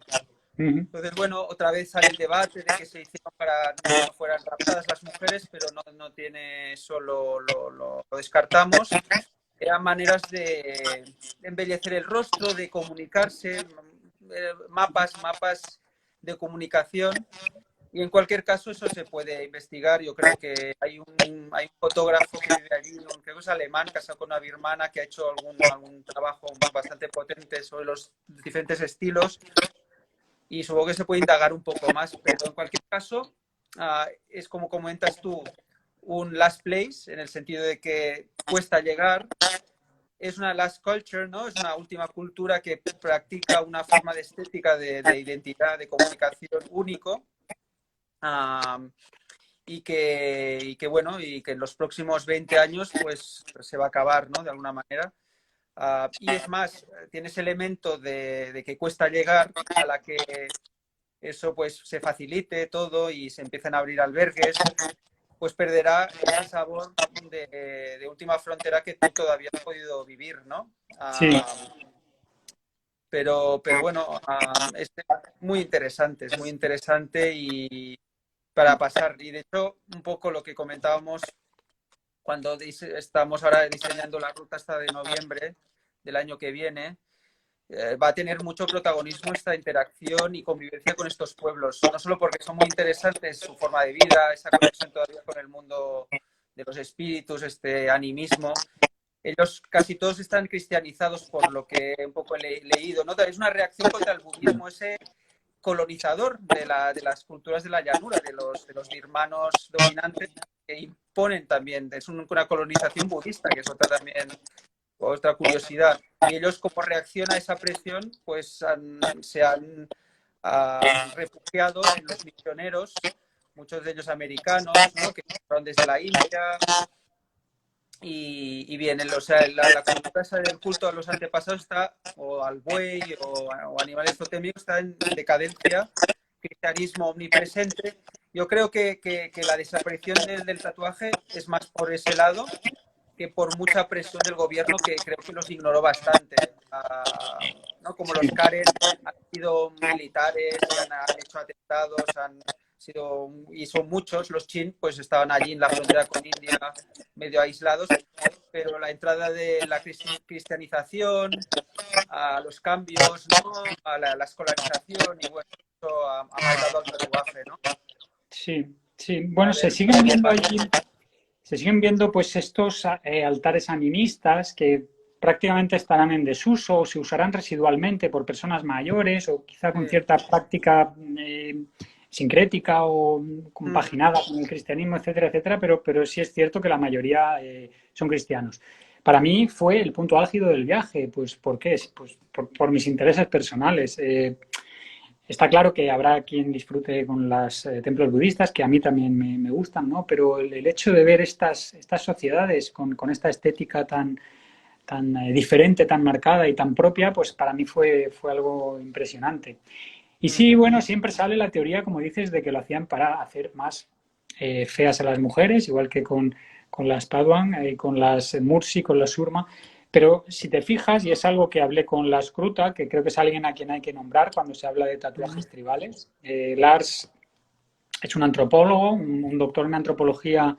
Entonces, bueno, otra vez sale el debate de que se hicieron para que no fueran raptadas las mujeres, pero no tiene eso, lo descartamos. Eran maneras de embellecer el rostro, de comunicarse, mapas de comunicación. Y en cualquier caso, eso se puede investigar. Yo creo que hay un fotógrafo que vive allí, creo que es alemán, casado con una birmana, que ha hecho algún trabajo bastante potente sobre los diferentes estilos. Y supongo que se puede indagar un poco más. Pero en cualquier caso, es como comentas tú, un last place, en el sentido de que cuesta llegar. Es una last culture, ¿no? Es una última cultura que practica una forma de estética, de identidad, de comunicación único. Y que, bueno, y que en los próximos 20 años pues se va a acabar, ¿no? De alguna manera. Y es más, tiene ese elemento de que cuesta llegar, a la que eso pues se facilite todo y se empiecen a abrir albergues, pues perderá ese sabor de última frontera que tú todavía has podido vivir, ¿no? Sí. Pero bueno, es muy interesante y para pasar. Y de hecho, un poco lo que comentábamos cuando estamos ahora diseñando la ruta hasta de noviembre del año que viene, va a tener mucho protagonismo esta interacción y convivencia con estos pueblos, no solo porque son muy interesantes su forma de vida, esa conexión todavía con el mundo de los espíritus, este animismo. Ellos casi todos están cristianizados por lo que un poco he leído, ¿no? Es una reacción contra el budismo, ese colonizador de las culturas de la llanura, de los birmanos dominantes, que imponen también. Es una colonización budista, que es otra curiosidad. Y ellos, como reacción a esa presión, pues se han refugiado en los misioneros, muchos de ellos americanos, ¿no? Que fueron desde la India. Y bien, o sea, la cultura del culto a los antepasados está, o al buey, o animales totémicos, está en decadencia, cristianismo omnipresente. Yo creo que la desaparición del tatuaje es más por ese lado que por mucha presión del gobierno, que creo que los ignoró bastante. ¿No? Como los Karen han sido militares, han hecho atentados, y son muchos, los Chin pues estaban allí en la frontera con India, medio aislados, pero la entrada de la cristianización, a los cambios, ¿no? A la escolarización, y bueno, eso ha matado al tatuaje, ¿no? Sí, sí. Bueno, se siguen viendo allí, se siguen viendo pues estos altares animistas que prácticamente estarán en desuso o se usarán residualmente por personas mayores o quizá con cierta práctica sincrética o compaginada con el cristianismo, etcétera, etcétera, pero sí es cierto que la mayoría son cristianos. Para mí fue el punto álgido del viaje. Pues, ¿por qué? Pues por mis intereses personales. Está claro que habrá quien disfrute con los templos budistas, que a mí también me gustan, ¿no? Pero el hecho de ver estas sociedades con esta estética tan diferente, tan marcada y tan propia, pues para mí fue algo impresionante. Y sí, bueno, siempre sale la teoría, como dices, de que lo hacían para hacer más feas a las mujeres, igual que con las Paduan, con las Mursi, con las Surma. Pero si te fijas, y es algo que hablé con Lars Kruta, que creo que es alguien a quien hay que nombrar cuando se habla de tatuajes tribales. Lars es un antropólogo, un doctor en antropología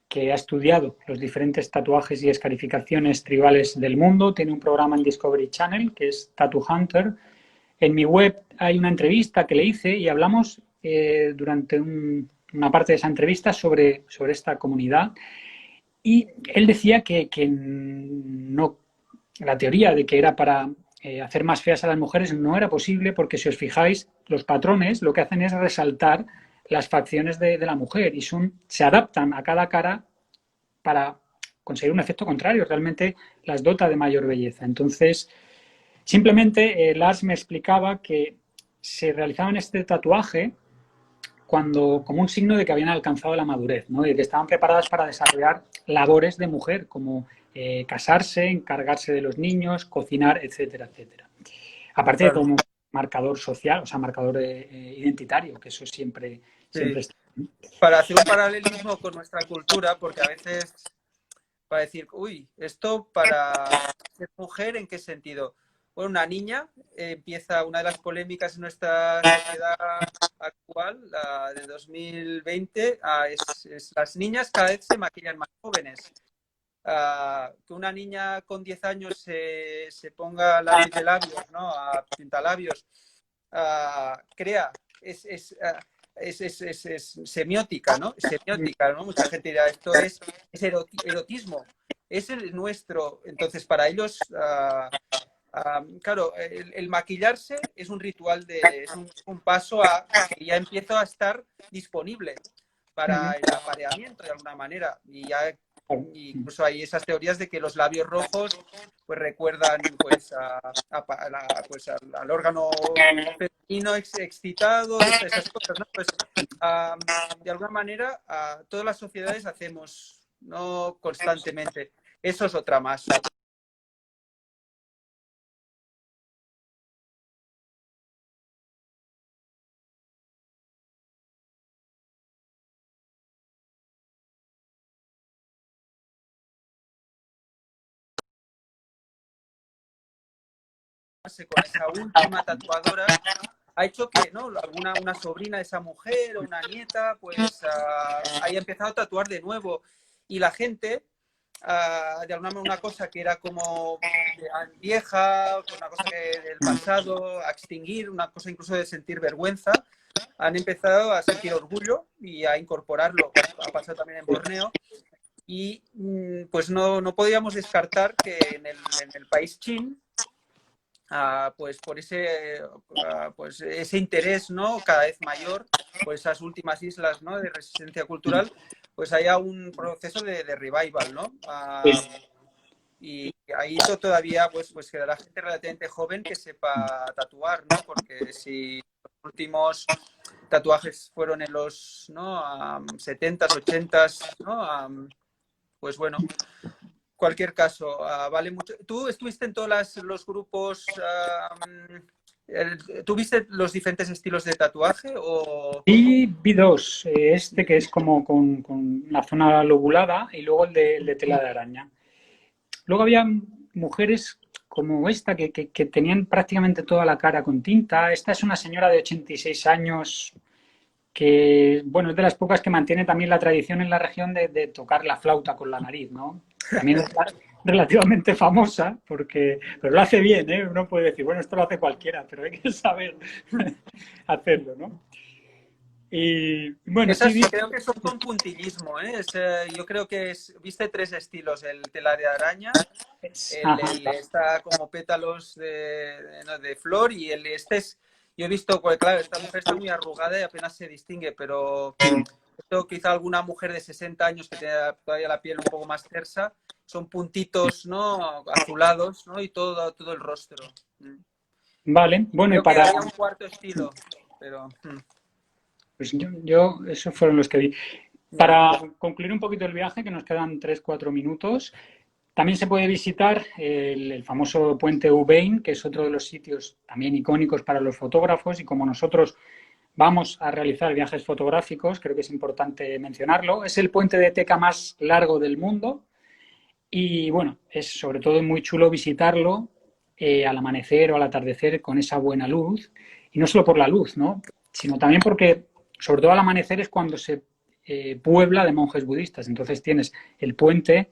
que ha estudiado los diferentes tatuajes y escarificaciones tribales del mundo. Tiene un programa en Discovery Channel que es Tattoo Hunter. En mi web hay una entrevista que le hice y hablamos durante una parte de esa entrevista sobre esta comunidad. Y él decía que no, la teoría de que era para hacer más feas a las mujeres no era posible porque, si os fijáis, los patrones lo que hacen es resaltar las facciones de la mujer y se adaptan a cada cara para conseguir un efecto contrario. Realmente las dota de mayor belleza. Entonces, simplemente Lars me explicaba que se realizaban este tatuaje como un signo de que habían alcanzado la madurez, ¿no? Y que estaban preparadas para desarrollar labores de mujer, como casarse, encargarse de los niños, cocinar, etcétera, etcétera. Aparte de Claro, como marcador social, o sea, marcador identitario, que eso siempre, siempre sí. está. Para hacer un paralelismo con nuestra cultura, porque a veces para decir, uy, esto para ser mujer, ¿en qué sentido? Bueno, una niña empieza una de las polémicas en nuestra sociedad actual, la de 2020, es las niñas cada vez se maquillan más jóvenes. Que una niña con 10 años se ponga lápiz de labios, ¿no? A pintalabios, crea, es semiótica, ¿no? Semiótica, ¿no? Mucha gente dirá, esto es erotismo, es el nuestro. Entonces, para ellos, claro, el maquillarse es un ritual, es un paso a que ya empieza a estar disponible para el apareamiento de alguna manera. Y ya incluso hay esas teorías de que los labios rojos pues recuerdan pues, pues al órgano femenino excitado, esas cosas, ¿no? Pues de alguna manera todas las sociedades hacemos, no constantemente. Eso es otra más. Con esa última tatuadora ha hecho que ¿no? una sobrina de esa mujer o una nieta pues haya empezado a tatuar de nuevo y la gente de alguna manera una cosa que era como vieja, una cosa del pasado, a extinguir, una cosa incluso de sentir vergüenza, han empezado a sentir orgullo y a incorporarlo. Ha pasado también en Borneo y pues no podíamos descartar que en el país Chin pues por pues ese interés, ¿no? Cada vez mayor por esas últimas islas, ¿no? De resistencia cultural, pues haya un proceso de revival, ¿no? Y ahí todavía pues quedará gente relativamente joven que sepa tatuar, ¿no? Porque si los últimos tatuajes fueron en los ¿no? 70s, 80s, ¿no? Pues bueno, cualquier caso, vale mucho. ¿Tú estuviste en todos los grupos? ¿Tú viste los diferentes estilos de tatuaje? Y vi dos, este que es como con la zona lobulada y luego el de tela de araña. Luego había mujeres como esta que tenían prácticamente toda la cara con tinta. Esta es una señora de 86 años que, bueno, es de las pocas que mantiene también la tradición en la región de tocar la flauta con la nariz, ¿no? También es relativamente famosa, pero lo hace bien, ¿eh? Uno puede decir, bueno, esto lo hace cualquiera, pero hay que saber hacerlo, ¿no? Y bueno, sí, Esas creo que son con puntillismo, ¿eh? Yo creo que viste tres estilos, el tela de araña, el está como pétalos de flor y yo he visto, pues, claro, esta mujer está muy arrugada y apenas se distingue, pero esto quizá alguna mujer de 60 años que tiene todavía la piel un poco más tersa, son puntitos, ¿no? Azulados, ¿no? Y todo el rostro. vale, bueno, y Creo que para... había un cuarto estilo, pero... Pues esos fueron los que vi. Para concluir un poquito el viaje, que nos quedan 3 4 minutos, también se puede visitar el famoso puente Ubain, que es otro de los sitios también icónicos para los fotógrafos, y como nosotros vamos a realizar viajes fotográficos, creo que es importante mencionarlo. Es el puente de teca más largo del mundo y bueno, es sobre todo muy chulo visitarlo al amanecer o al atardecer con esa buena luz, y no solo por la luz, ¿no? Sino también porque, sobre todo al amanecer, es cuando se puebla de monjes budistas. Entonces tienes el puente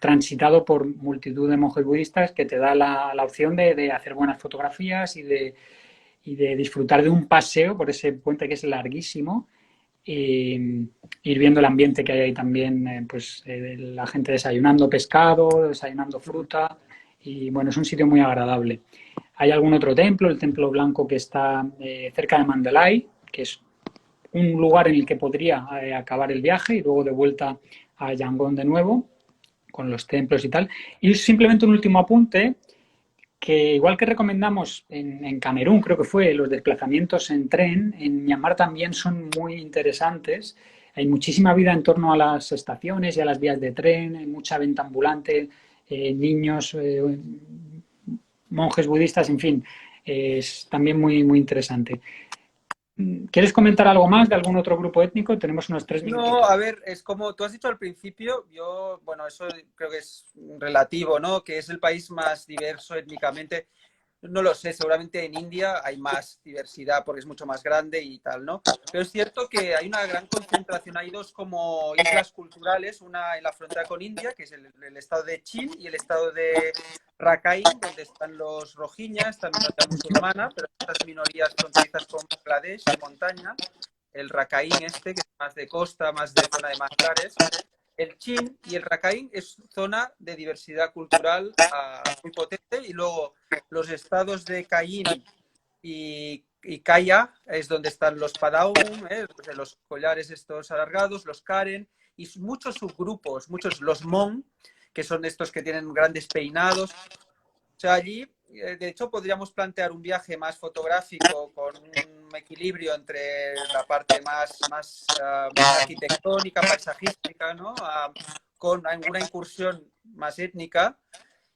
transitado por multitud de monjes budistas que te da la opción de hacer buenas fotografías y de disfrutar de un paseo por ese puente que es larguísimo. Ir viendo el ambiente que hay ahí también, pues la gente desayunando pescado, desayunando fruta, y bueno, es un sitio muy agradable. Hay algún otro templo, el Templo Blanco, que está cerca de Mandalay, que es un lugar en el que podría acabar el viaje y luego de vuelta a Yangon de nuevo, con los templos y tal. Y simplemente un último apunte, que igual que recomendamos en Camerún, creo que fue, los desplazamientos en tren, en Myanmar también son muy interesantes. Hay muchísima vida en torno a las estaciones y a las vías de tren, hay mucha venta ambulante, niños, monjes budistas, en fin, es también muy, muy interesante. ¿Quieres comentar algo más de algún otro grupo étnico? Tenemos unos 3 minutitos. No, a ver, es como tú has dicho al principio, yo, bueno, eso creo que es relativo, ¿no? Que es el país más diverso étnicamente. No lo sé, seguramente en India hay más diversidad porque es mucho más grande y tal, ¿no? Pero es cierto que hay una gran concentración, hay dos como islas culturales, una en la frontera con India, que es el estado de Chin, y el estado de Rakhine, donde están los rohingyas, esta minoría musulmana, pero estas minorías fronterizas con Bangladesh, de montaña, el Rakhine este, que es más de costa, más de zona de manglares. El Chin y el Rakhine es zona de diversidad cultural muy potente, y luego los estados de Cayenne y Kaya es donde están los Padaum, los collares estos alargados, los Karen, y muchos subgrupos, muchos, los Mon, que son estos que tienen grandes peinados. O sea, allí, de hecho, podríamos plantear un viaje más fotográfico con un equilibrio entre la parte más arquitectónica, paisajística, ¿no? Con alguna incursión más étnica,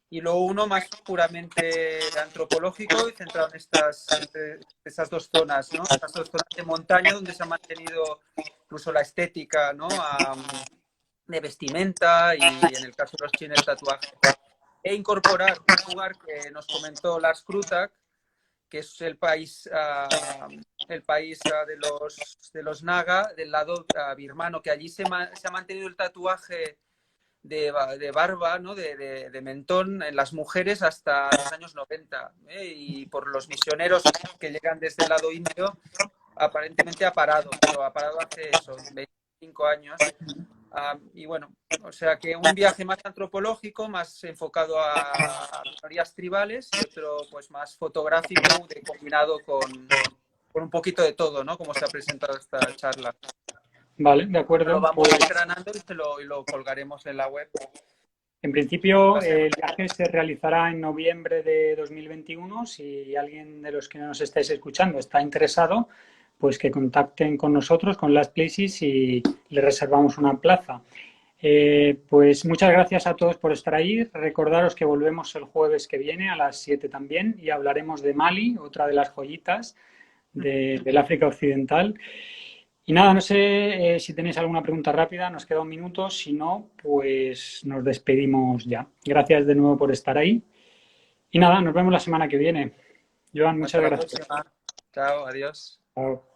y luego uno más puramente antropológico y centrado en estas dos zonas, ¿no? Estas dos zonas de montaña donde se ha mantenido incluso la estética, ¿no? De vestimenta, y en el caso de los chinos el tatuaje. E incorporar un lugar que nos comentó Lars Krutak, que es el país de los Naga, del lado birmano, que allí se ha mantenido el tatuaje de barba, ¿no? de mentón en las mujeres hasta los años 90, y por los misioneros que llegan desde el lado indio, aparentemente ha parado, pero ha parado hace eso, 25 años. Y bueno, o sea que un viaje más antropológico, más enfocado a minorías tribales, y otro pues más fotográfico, combinado con un poquito de todo, ¿no? Como se ha presentado esta charla. Vale, de Lo acuerdo. vamos Pues desgranando y lo colgaremos en la web. en principio Va a ser el viaje se realizará en noviembre de 2021. Si alguien de los que nos estáis escuchando está interesado, pues que contacten con nosotros, con Last Places, y le reservamos una plaza. Pues muchas gracias a todos por estar ahí. Recordaros que volvemos el jueves que viene a las 7 también y hablaremos de Mali, otra de las joyitas del África Occidental. Y nada, no sé si tenéis alguna pregunta rápida, nos queda un minuto, si no, pues nos despedimos ya. Gracias de nuevo por estar ahí. Y nada, nos vemos la semana que viene. Joan, muchas Hasta la gracias. próxima. Chao, adiós. Chao.